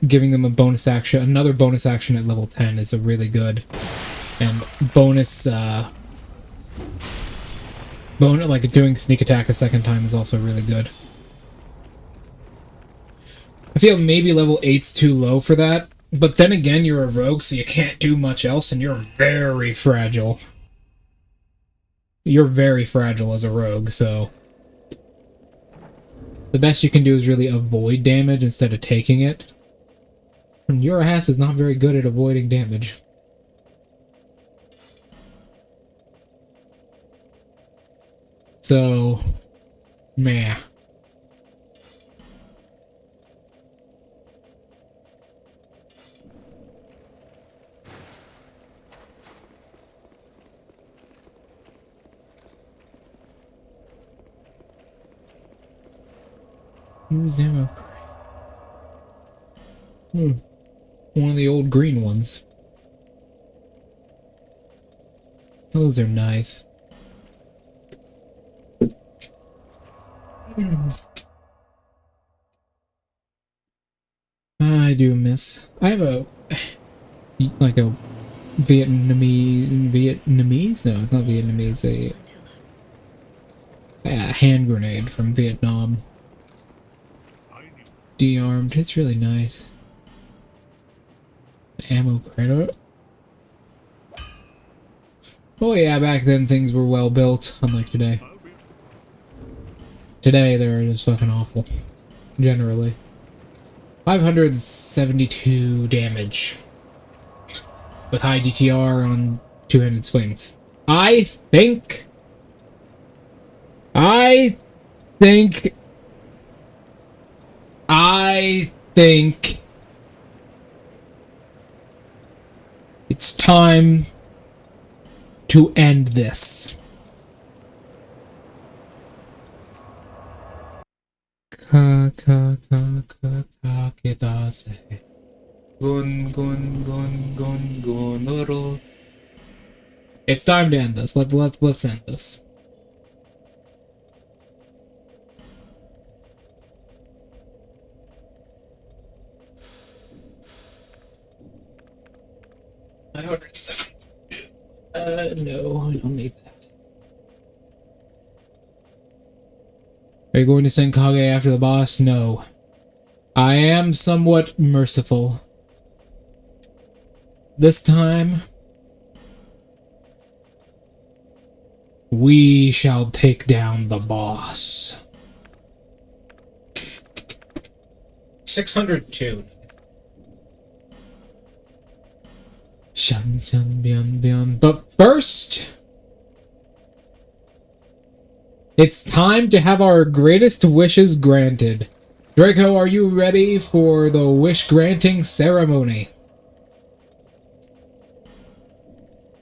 giving them a bonus action, another bonus action at level 10 is a really good, and bonus, like doing sneak attack a second time is also really good. I feel maybe level 8's too low for that, but then again, you're a rogue, so you can't do much else, and you're very fragile. You're very fragile as a rogue, so... the best you can do is really avoid damage instead of taking it. And your ass is not very good at avoiding damage. So... meh. Use ammo. One of the old green ones. Those are nice. I do miss... I have a... like a Vietnamese? No, it's not Vietnamese. A hand grenade from Vietnam. De-armed. It's really nice. Ammo crate. Oh yeah, back then things were well built, unlike today. Today they're just fucking awful. Generally. 572 damage. With high DTR on two-handed swings. I think it's time to end this. It's time to end this. Let's end this. I ordered something. No, I don't need that. Are you going to send Kage after the boss? No. I am somewhat merciful. This time, we shall take down the boss. 602. But first, it's time to have our greatest wishes granted. Draco, are you ready for the wish-granting ceremony?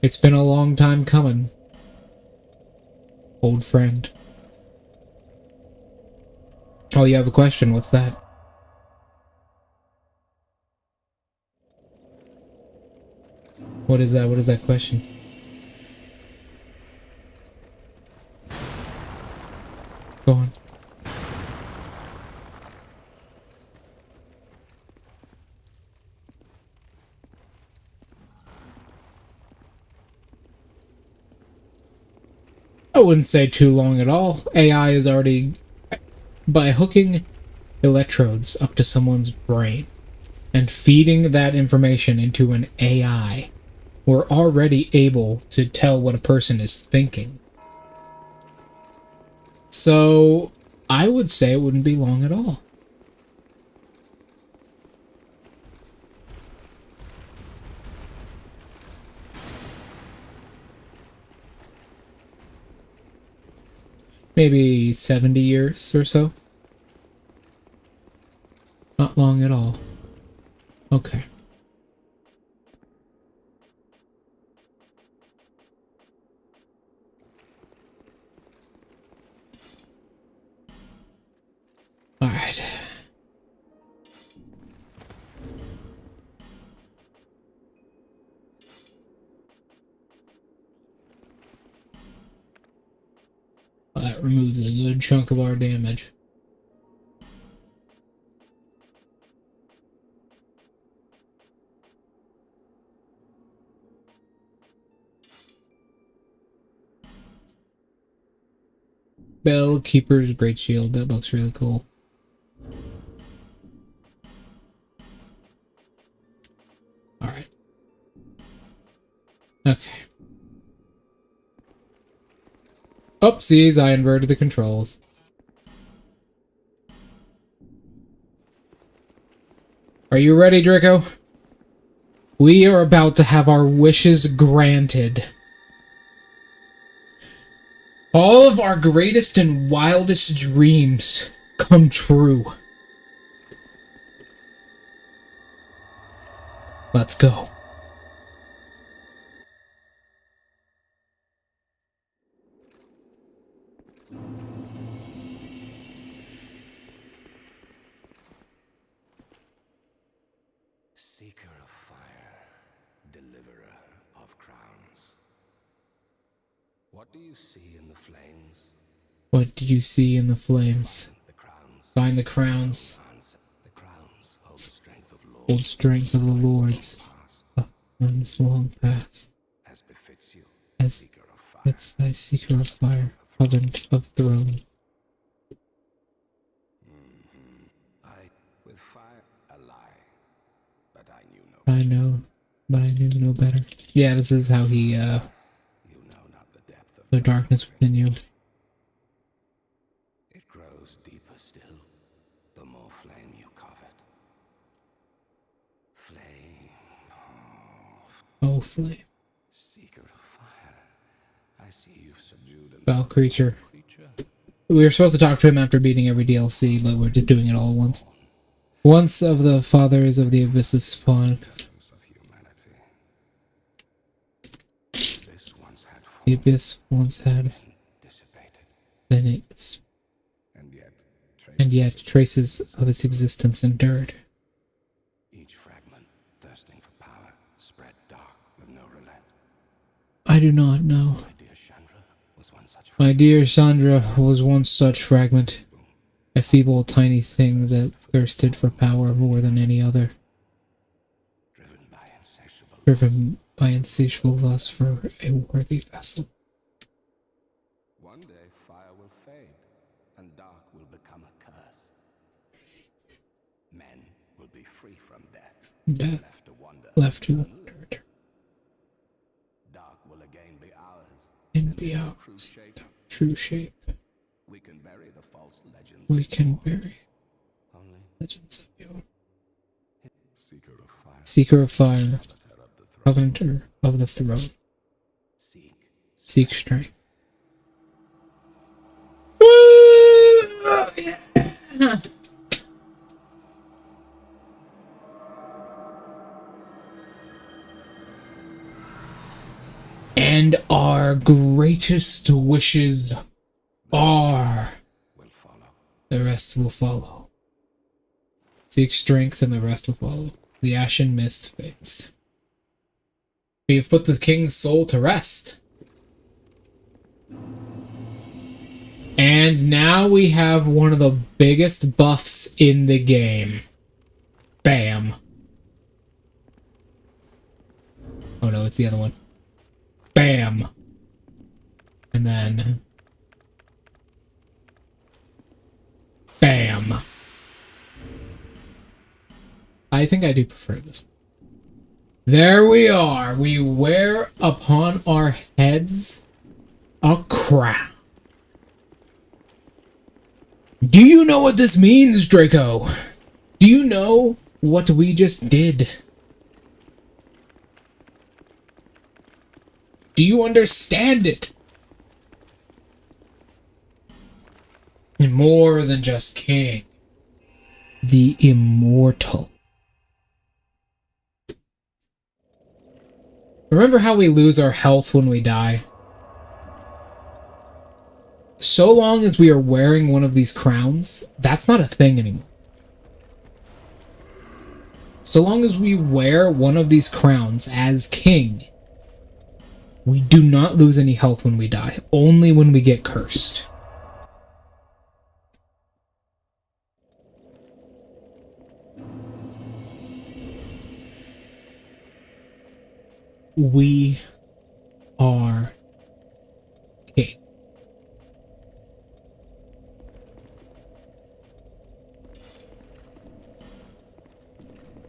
It's been a long time coming, old friend. Oh, you have a question. What's that? What is that? What is that question? Go on. I wouldn't say too long at all. AI is already... By hooking electrodes up to someone's brain and feeding that information into an AI, we're already able to tell what a person is thinking. So, I would say it wouldn't be long at all. Maybe 70 years or so. Not long at all. Okay. Alright. Well, that removes a good chunk of our damage. Bellkeeper's Great Shield, that looks really cool. Alright. Okay. Oopsies, I inverted the controls. Are you ready, Draco? We are about to have our wishes granted. All of our greatest and wildest dreams come true. Let's go. Seeker of fire, deliverer of crowns. What do you see in the flames? What did you see in the flames? The crowns. Find the crowns. The crowns hold strength of lords. Hold strength of the lords. Times long past. As befits you, As seeker of fire. it's thy seeker of fire, covenant of thrones. I, with fire, a lie. But I knew no. I know, but I knew no better. Yeah, this is how he, You know not the depth of the darkness within you. It grows deeper still, the more flame you covet. Flame. Oh, flame. Seeker of fire. I see you've subdued an Foul creature. creature. We were supposed to talk to him after beating every DLC, but we're just doing it all at once. Once of the fathers of the abysses spawn. Of humanity. This once had The form, abyss once had, dissipated, then it, and yet traces of its existence endured. each fragment, thirsting for power, spread dark with no relent. I do not know. My dear Chandra was one such My dear Sandra was once such fragment, a feeble, tiny thing that thirsted for power more than any other, driven by insatiable lust for a worthy vessel. One day fire will fade, and dark will become a curse. Men will be free from death, Death left to wander. left to wander, Dark will again be ours. and be True ours, shape, true shape. we can bury the false legends. We can bury Only legends of yore. seeker of fire, Seeker of fire, arbiter of the throne. covenanter of the throne, Seek. seek strength. Woo! Yeah! And our greatest wishes are... Will follow. The rest will follow. Seek strength and the rest will follow. The ashen mist fades. We have put the king's soul to rest. And now we have one of the biggest buffs in the game. Bam. Oh no, it's the other one. Bam. And then I think I do prefer this. There we are. We wear upon our heads a crown. Do you know what this means, Draco? Do you know what we just did? Do you understand it? And more than just king. The immortal. Remember how we lose our health when we die? So long as we are wearing one of these crowns, that's not a thing anymore. So long as we wear one of these crowns as king, we do not lose any health when we die, only when we get cursed. We are king.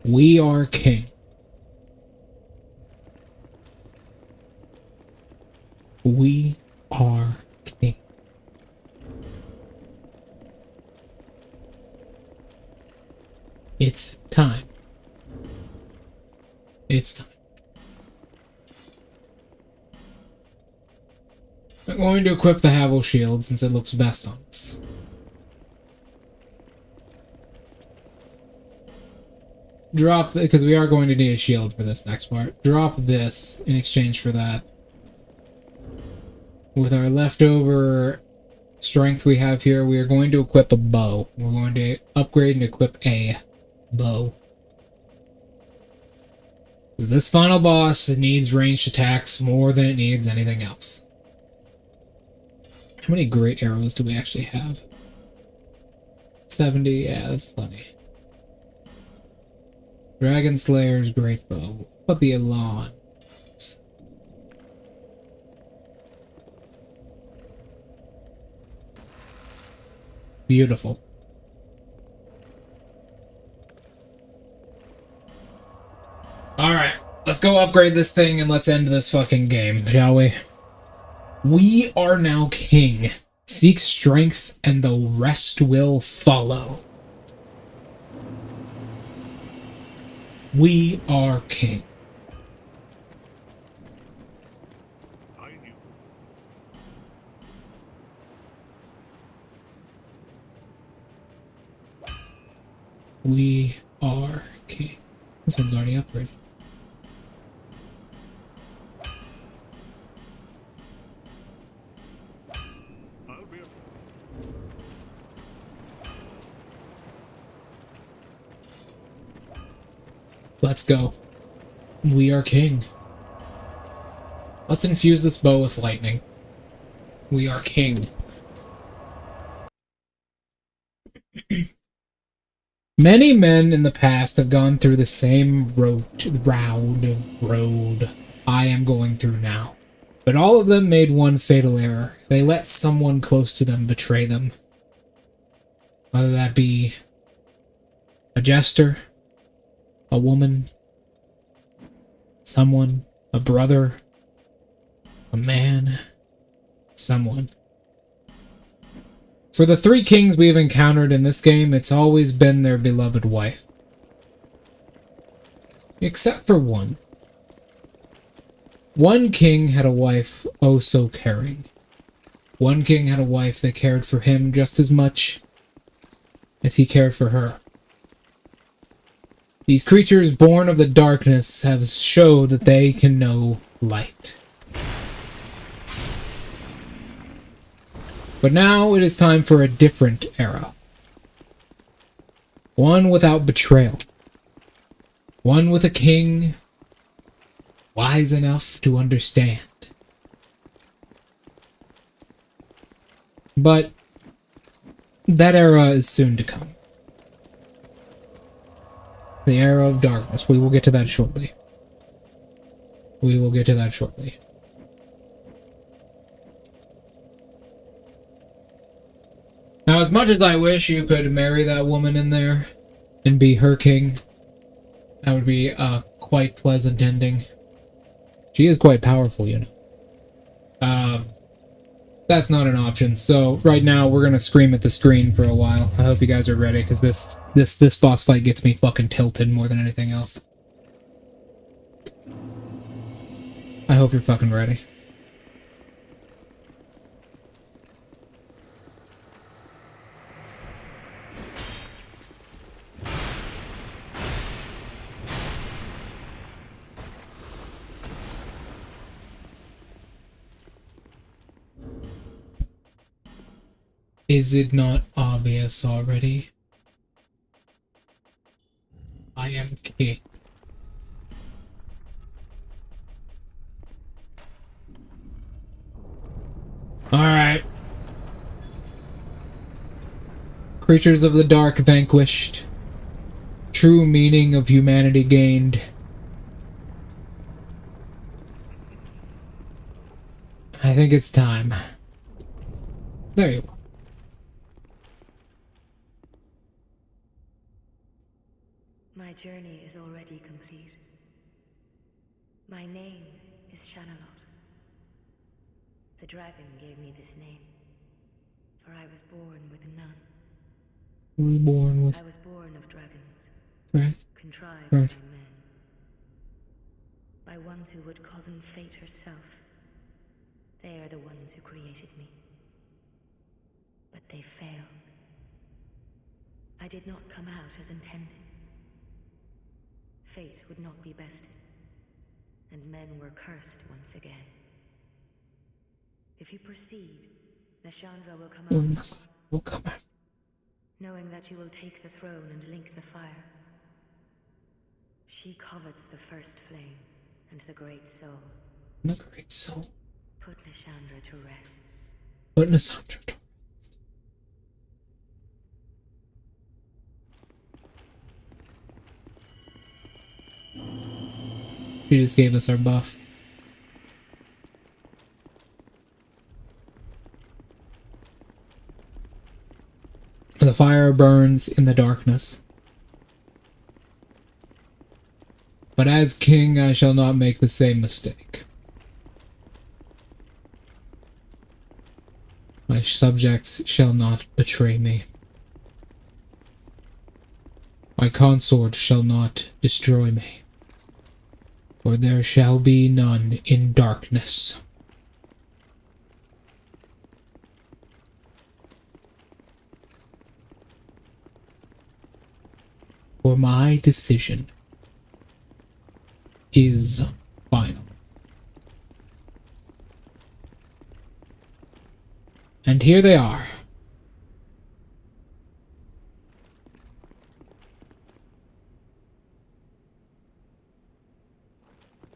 We are king. We are king. It's time. It's time. I'm going to equip the Havel shield since it looks best on us. Drop, because we are going to need a shield for this next part. Drop this in exchange for that. With our leftover strength we have here, we are going to equip a bow. We're going to upgrade and equip a bow. Because this final boss needs ranged attacks more than it needs anything else. How many great arrows do we actually have? 70, yeah, that's plenty. Dragon Slayer's great bow. What the Elan? Beautiful. Alright, let's go upgrade this thing and let's end this fucking game, shall we? We are now king. Seek strength and the rest will follow. We are king. We are king. This one's already upgraded. Let's go. We are king. Let's infuse this bow with lightning. We are king. Many men in the past have gone through the same road I am going through now. But all of them made one fatal error. They let someone close to them betray them. Whether that be a jester, a woman, someone, a brother, a man, someone. For the three kings we have encountered in this game, it's always been their beloved wife. Except for one. One king had a wife oh so caring. One king had a wife that cared for him just as much as he cared for her. These creatures born of the darkness have showed that they can know light. But now it is time for a different era. One without betrayal. One with a king wise enough to understand. But that era is soon to come. The era of darkness. We will get to that shortly. We will get to that shortly. Now, as much as I wish you could marry that woman in there and be her king, That would be a quite pleasant ending. She is quite powerful, you know. That's not an option. So right now we're gonna scream at the screen for a while. I hope you guys are ready, because this boss fight gets me fucking tilted more than anything else. I hope you're fucking ready. Is it not obvious already? I am king. Alright. Creatures of the dark vanquished. True meaning of humanity gained. I think it's time. There you are. My journey is already complete. My name is Shanalot. The dragon gave me this name, for I was born with none. I was born of dragons, Right. contrived Right. by men, by ones who would cozen fate herself. They are the ones who created me. But they failed. I did not come out as intended. Fate would not be bested, and men were cursed once again. If you proceed, Nashandra will come out, We'll come out. knowing that you will take the throne and link the fire. She covets the first flame and the great soul. The great soul. Put Nashandra to rest. Put Nashandra to rest. She just gave us our buff. The fire burns in the darkness. But as king, I shall not make the same mistake. My subjects shall not betray me. My consort shall not destroy me. For there shall be none in darkness. For my decision is final. And here they are.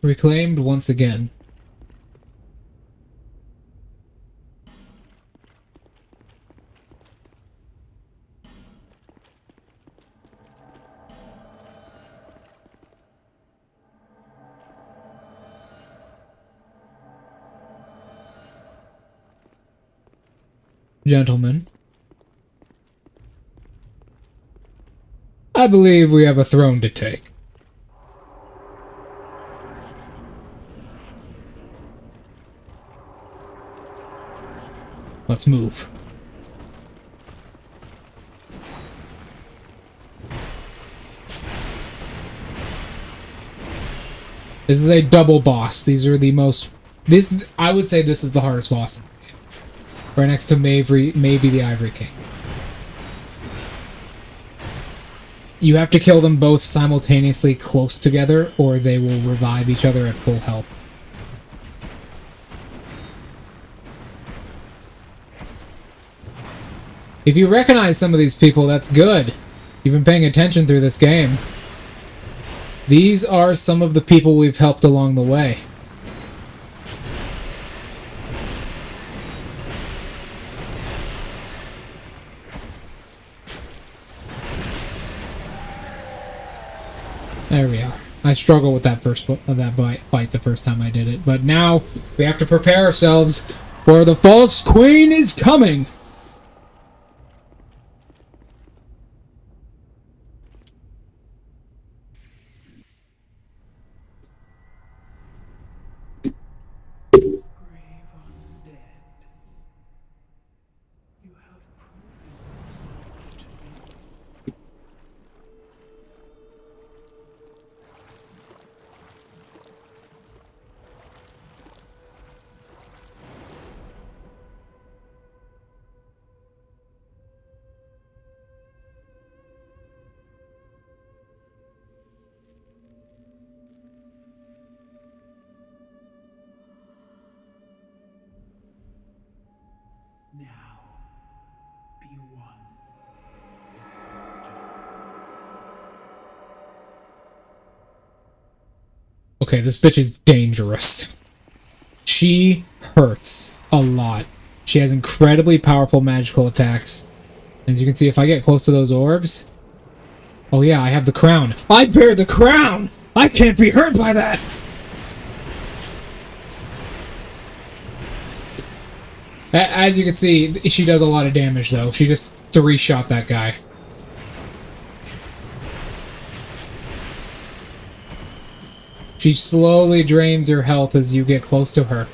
Reclaimed once again. Gentlemen, I believe we have a throne to take. Let's move. This is a double boss. These are the most... I would say this is the hardest boss in the game. Right next to maybe the Ivory King. You have to kill them both simultaneously close together, or they will revive each other at full health. If you recognize some of these people, that's good. You've been paying attention through this game. These are some of the people we've helped along the way. There we are. I struggled with that fight the first time I did it, but now we have to prepare ourselves for the false queen is coming. Okay, this bitch is dangerous. She hurts a lot. She has incredibly powerful magical attacks. As you can see, if I get close to those orbs... Oh yeah, I have the crown. I bear the crown! I can't be hurt by that! As you can see, she does a lot of damage, though. She just three-shot that guy. She slowly drains her health as you get close to her.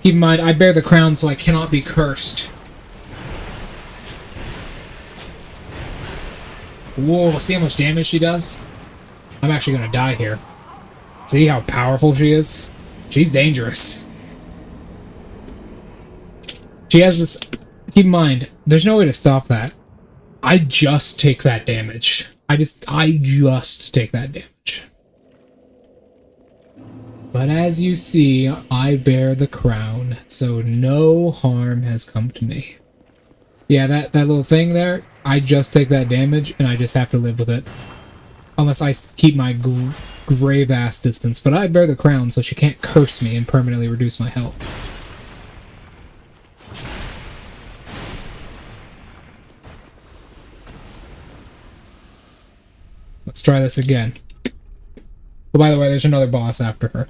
Keep in mind, I bear the crown, so I cannot be cursed. Whoa, see how much damage she does? I'm actually gonna die here. See how powerful she is? She's dangerous. She has this... Keep in mind, there's no way to stop that. I just take that damage. I just take that damage. But as you see, I bear the crown, so no harm has come to me. Yeah, that little thing there, I just take that damage, and I just have to live with it. Unless I keep my grave-ass distance. But I bear the crown, so she can't curse me and permanently reduce my health. Let's try this again. Oh, by the way, there's another boss after her.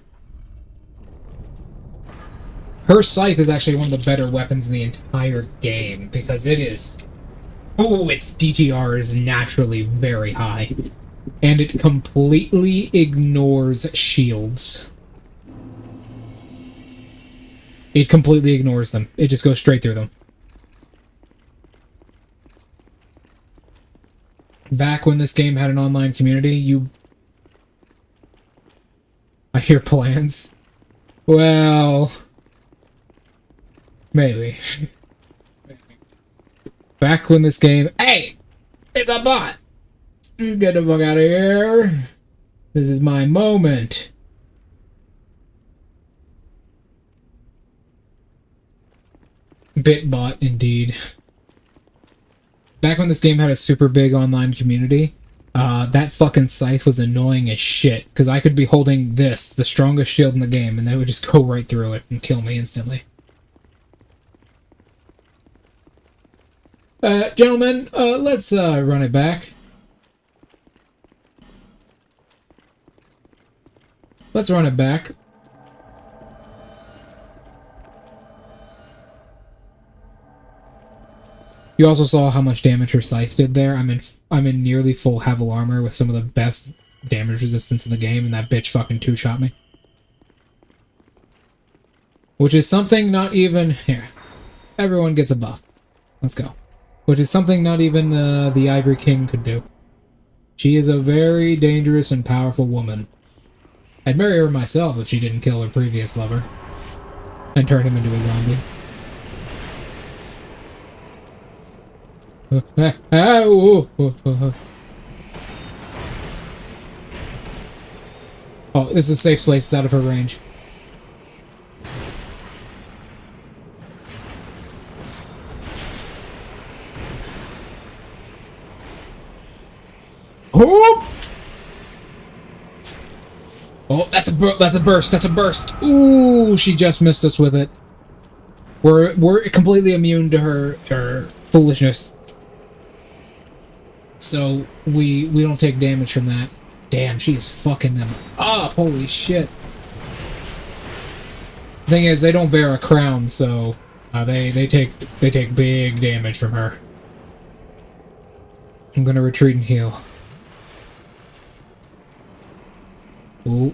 Her scythe is actually one of the better weapons in the entire game, because it is... Oh, its DTR is naturally very high. And it completely ignores shields. It completely ignores them. It just goes straight through them. Back when this game had an online community, I hear plans. Well... Maybe. Back when this game... Hey! It's a bot! Get the fuck out of here! This is my moment! Bitbot, indeed. Back when this game had a super big online community, that fucking scythe was annoying as shit, because I could be holding this, the strongest shield in the game, and they would just go right through it and kill me instantly. Gentlemen, let's run it back. Let's run it back. You also saw how much damage her scythe did there. I'm in nearly full Havel armor with some of the best damage resistance in the game, and that bitch fucking two-shot me. Which is something not even... Here. Everyone gets a buff. Let's go. Which is something not even the Ivory King could do. She is a very dangerous and powerful woman. I'd marry her myself if she didn't kill her previous lover. And turn him into a zombie. Oh, this is a safe place. It's out of her range. Oh, that's a burst. That's a burst. Ooh, she just missed us with it. We're completely immune to her foolishness. So we don't take damage from that. Damn, she is fucking them up. Holy shit. Thing is, they don't bear a crown, so they take big damage from her. I'm gonna retreat and heal. Ooh,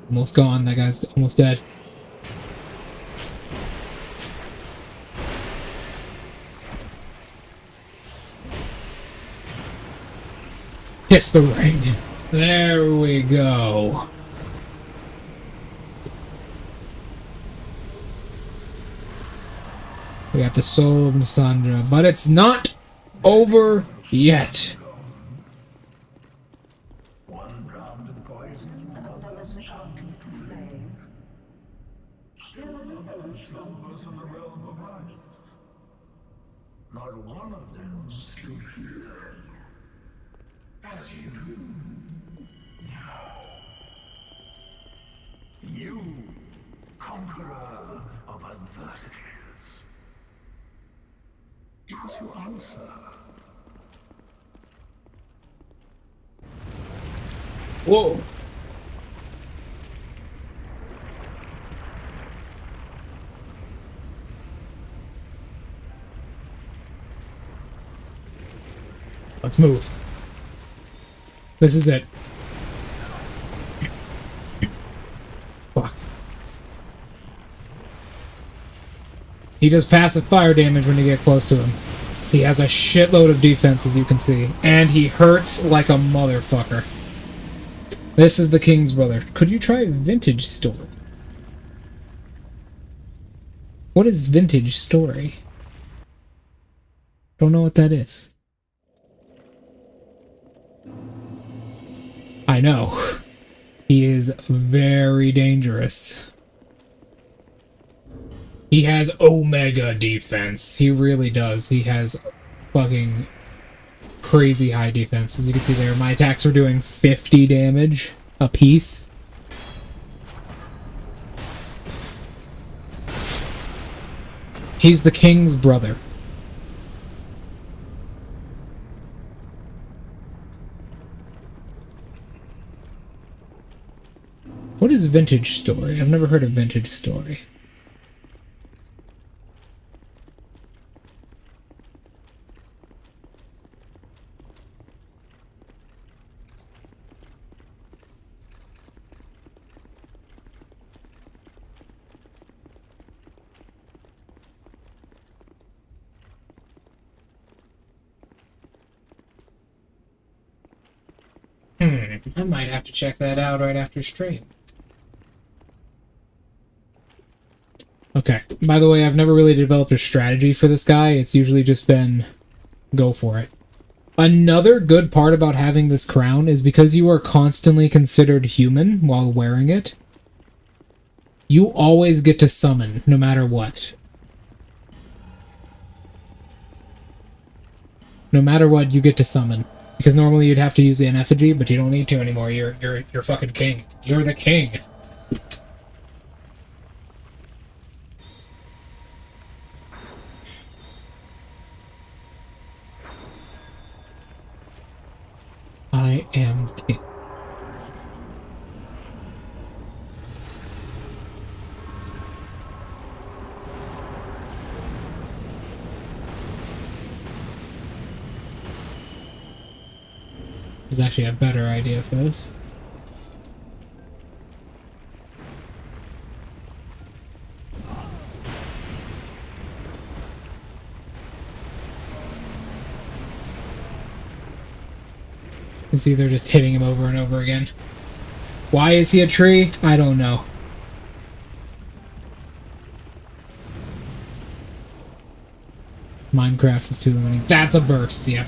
almost gone. That guy's almost dead. Kiss the ring. There we go. We got the soul of Nasandra, but it's not over yet. Not one of them stood here as you do. Myuu, conqueror of adversities. Give us your answer. Whoa. Let's move. This is it. Fuck. He does passive fire damage when you get close to him. He has a shitload of defense, as you can see. And he hurts like a motherfucker. This is the King's brother. Could you try Vintage Story? What is Vintage Story? Don't know what that is. I know. He is very dangerous. He has Omega defense. He really does. He has fucking crazy high defense. As you can see there, my attacks are doing 50 damage a piece. He's the King's brother. What is Vintage Story? I've never heard of Vintage Story. I might have to check that out right after stream. Okay. By the way, I've never really developed a strategy for this guy. It's usually just been go for it. Another good part about having this crown is because you are constantly considered human while wearing it, you always get to summon, no matter what. No matter what, you get to summon. Because normally you'd have to use an effigy, but you don't need to anymore. You're fucking king. You're the king. I am king. There's actually a better idea for this. You see, they're just hitting him over and over again. Why is he a tree? I don't know. Minecraft is too limiting. That's a burst, yeah.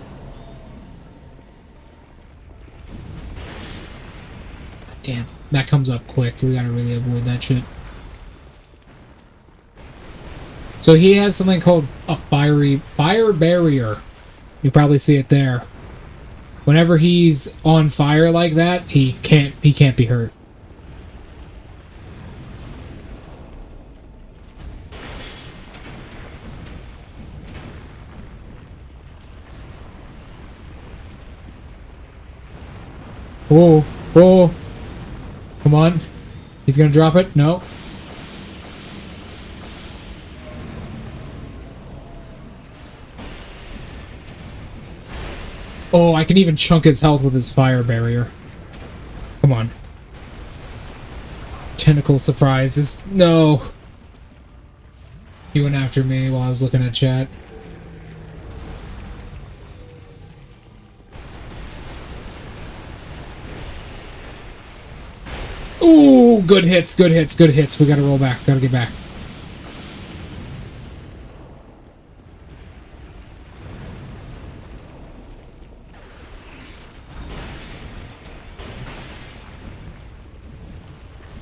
Damn, that comes up quick. We gotta really avoid that shit. So he has something called a fire barrier. You probably see it there. Whenever he's on fire like that, he can't be hurt. Whoa, whoa. Come on. He's gonna drop it? No. Oh, I can even chunk his health with his fire barrier. Come on. Tentacle surprises. No. He went after me while I was looking at chat. Ooh, good hits, good hits, good hits. We gotta roll back. Gotta get back.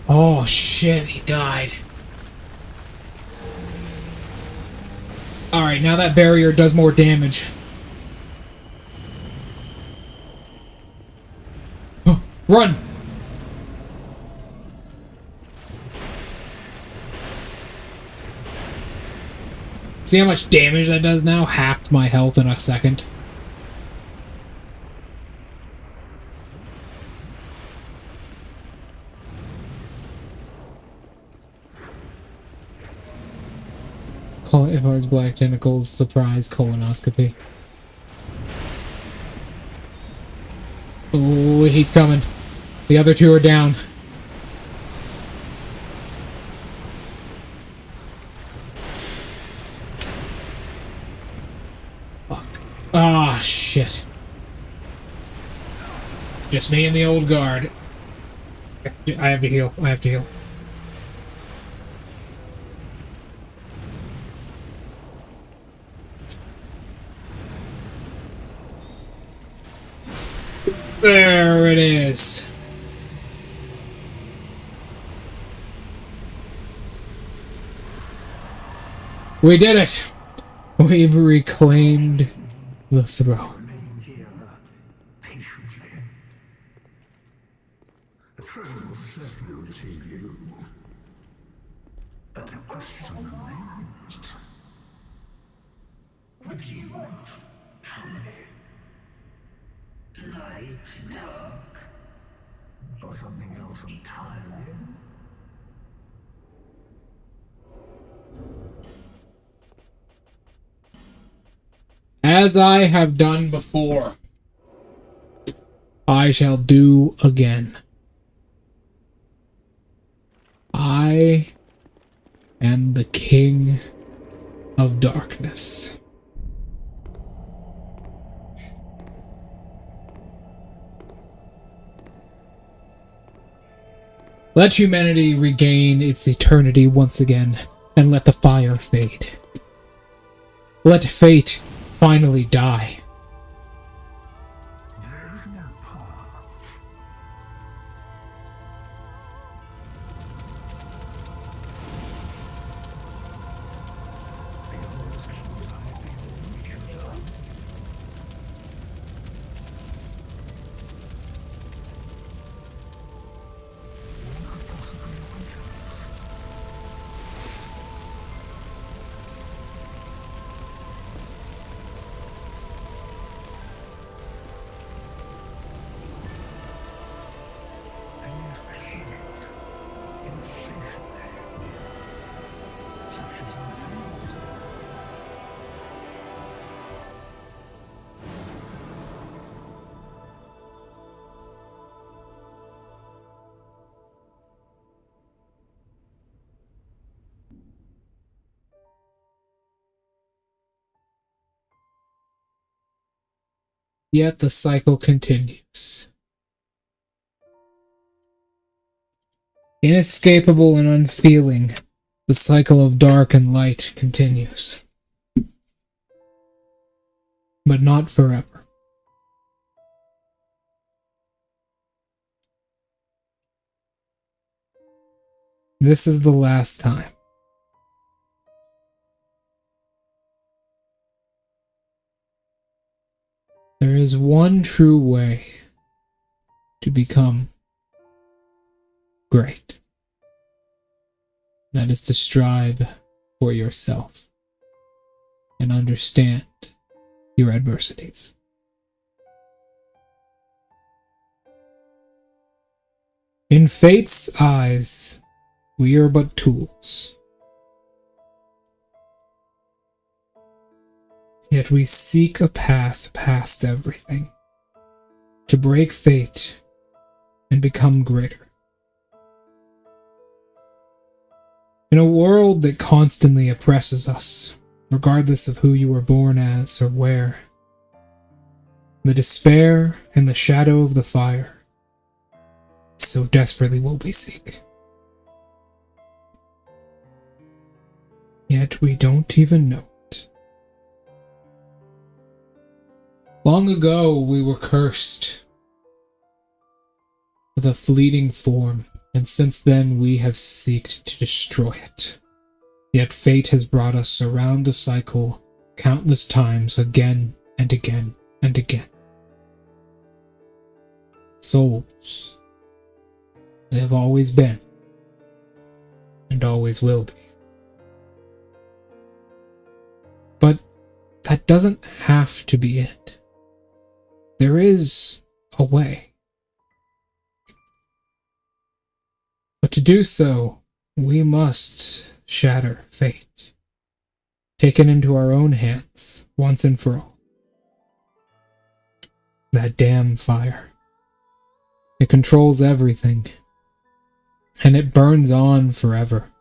Oh shit, he died. Alright, now that barrier does more damage. Run! See how much damage that does now? Halved my health in a second. Call it Ivard's Black Tentacles surprise colonoscopy. Oh, he's coming. The other two are down. Fuck. Ah, shit. Just me and the old guard. I have to heal. I have to heal. There it is. We did it. We've reclaimed the throne. Remain here patiently. The throne will certainly receive you. But the question remains. What do you want? Tell me. Light, dark, or something else entirely? As I have done before, I shall do again. I am the King of Darkness. Let humanity regain its eternity once again, and let the fire fade. Let fate finally die. There is no power. Beyond this kingdom, beyond what you've done. What could possibly reach us? And yet we see it insatiably, such as our fate. Yet the cycle continues. Inescapable and unfeeling, the cycle of dark and light continues. But not forever. This is the last time. There is one true way to become great. That is to strive for yourself and understand your adversities. In fate's eyes, we are but tools. Yet we seek a path past everything, to break fate and become greater. In a world that constantly oppresses us, regardless of who you were born as or where, the despair and the shadow of the fire, so desperately will we seek. Yet we don't even know it. Long ago we were cursed with a fleeting form, and since then we have sought to destroy it. Yet fate has brought us around the cycle countless times, again and again and again. Souls, they have always been, and always will be. doesn't have to be it. There is a way. But to do so, we must shatter fate. Take it into our own hands, once and for all. That damn fire. It controls everything. And it burns on forever.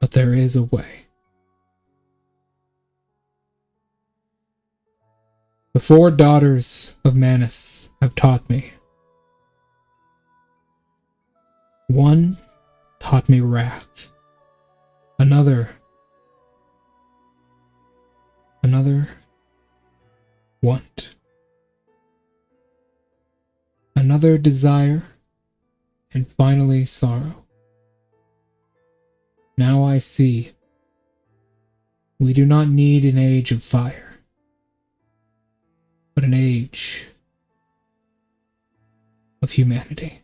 But there is a way. The 4 daughters of Manus have taught me. One taught me wrath. Another want. Another desire. And finally sorrow. Now I see. We do not need an age of fire, but an age of humanity.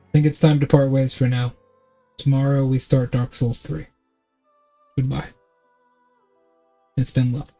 I think it's time to part ways for now. Tomorrow we start Dark Souls 3. Goodbye. It's been love.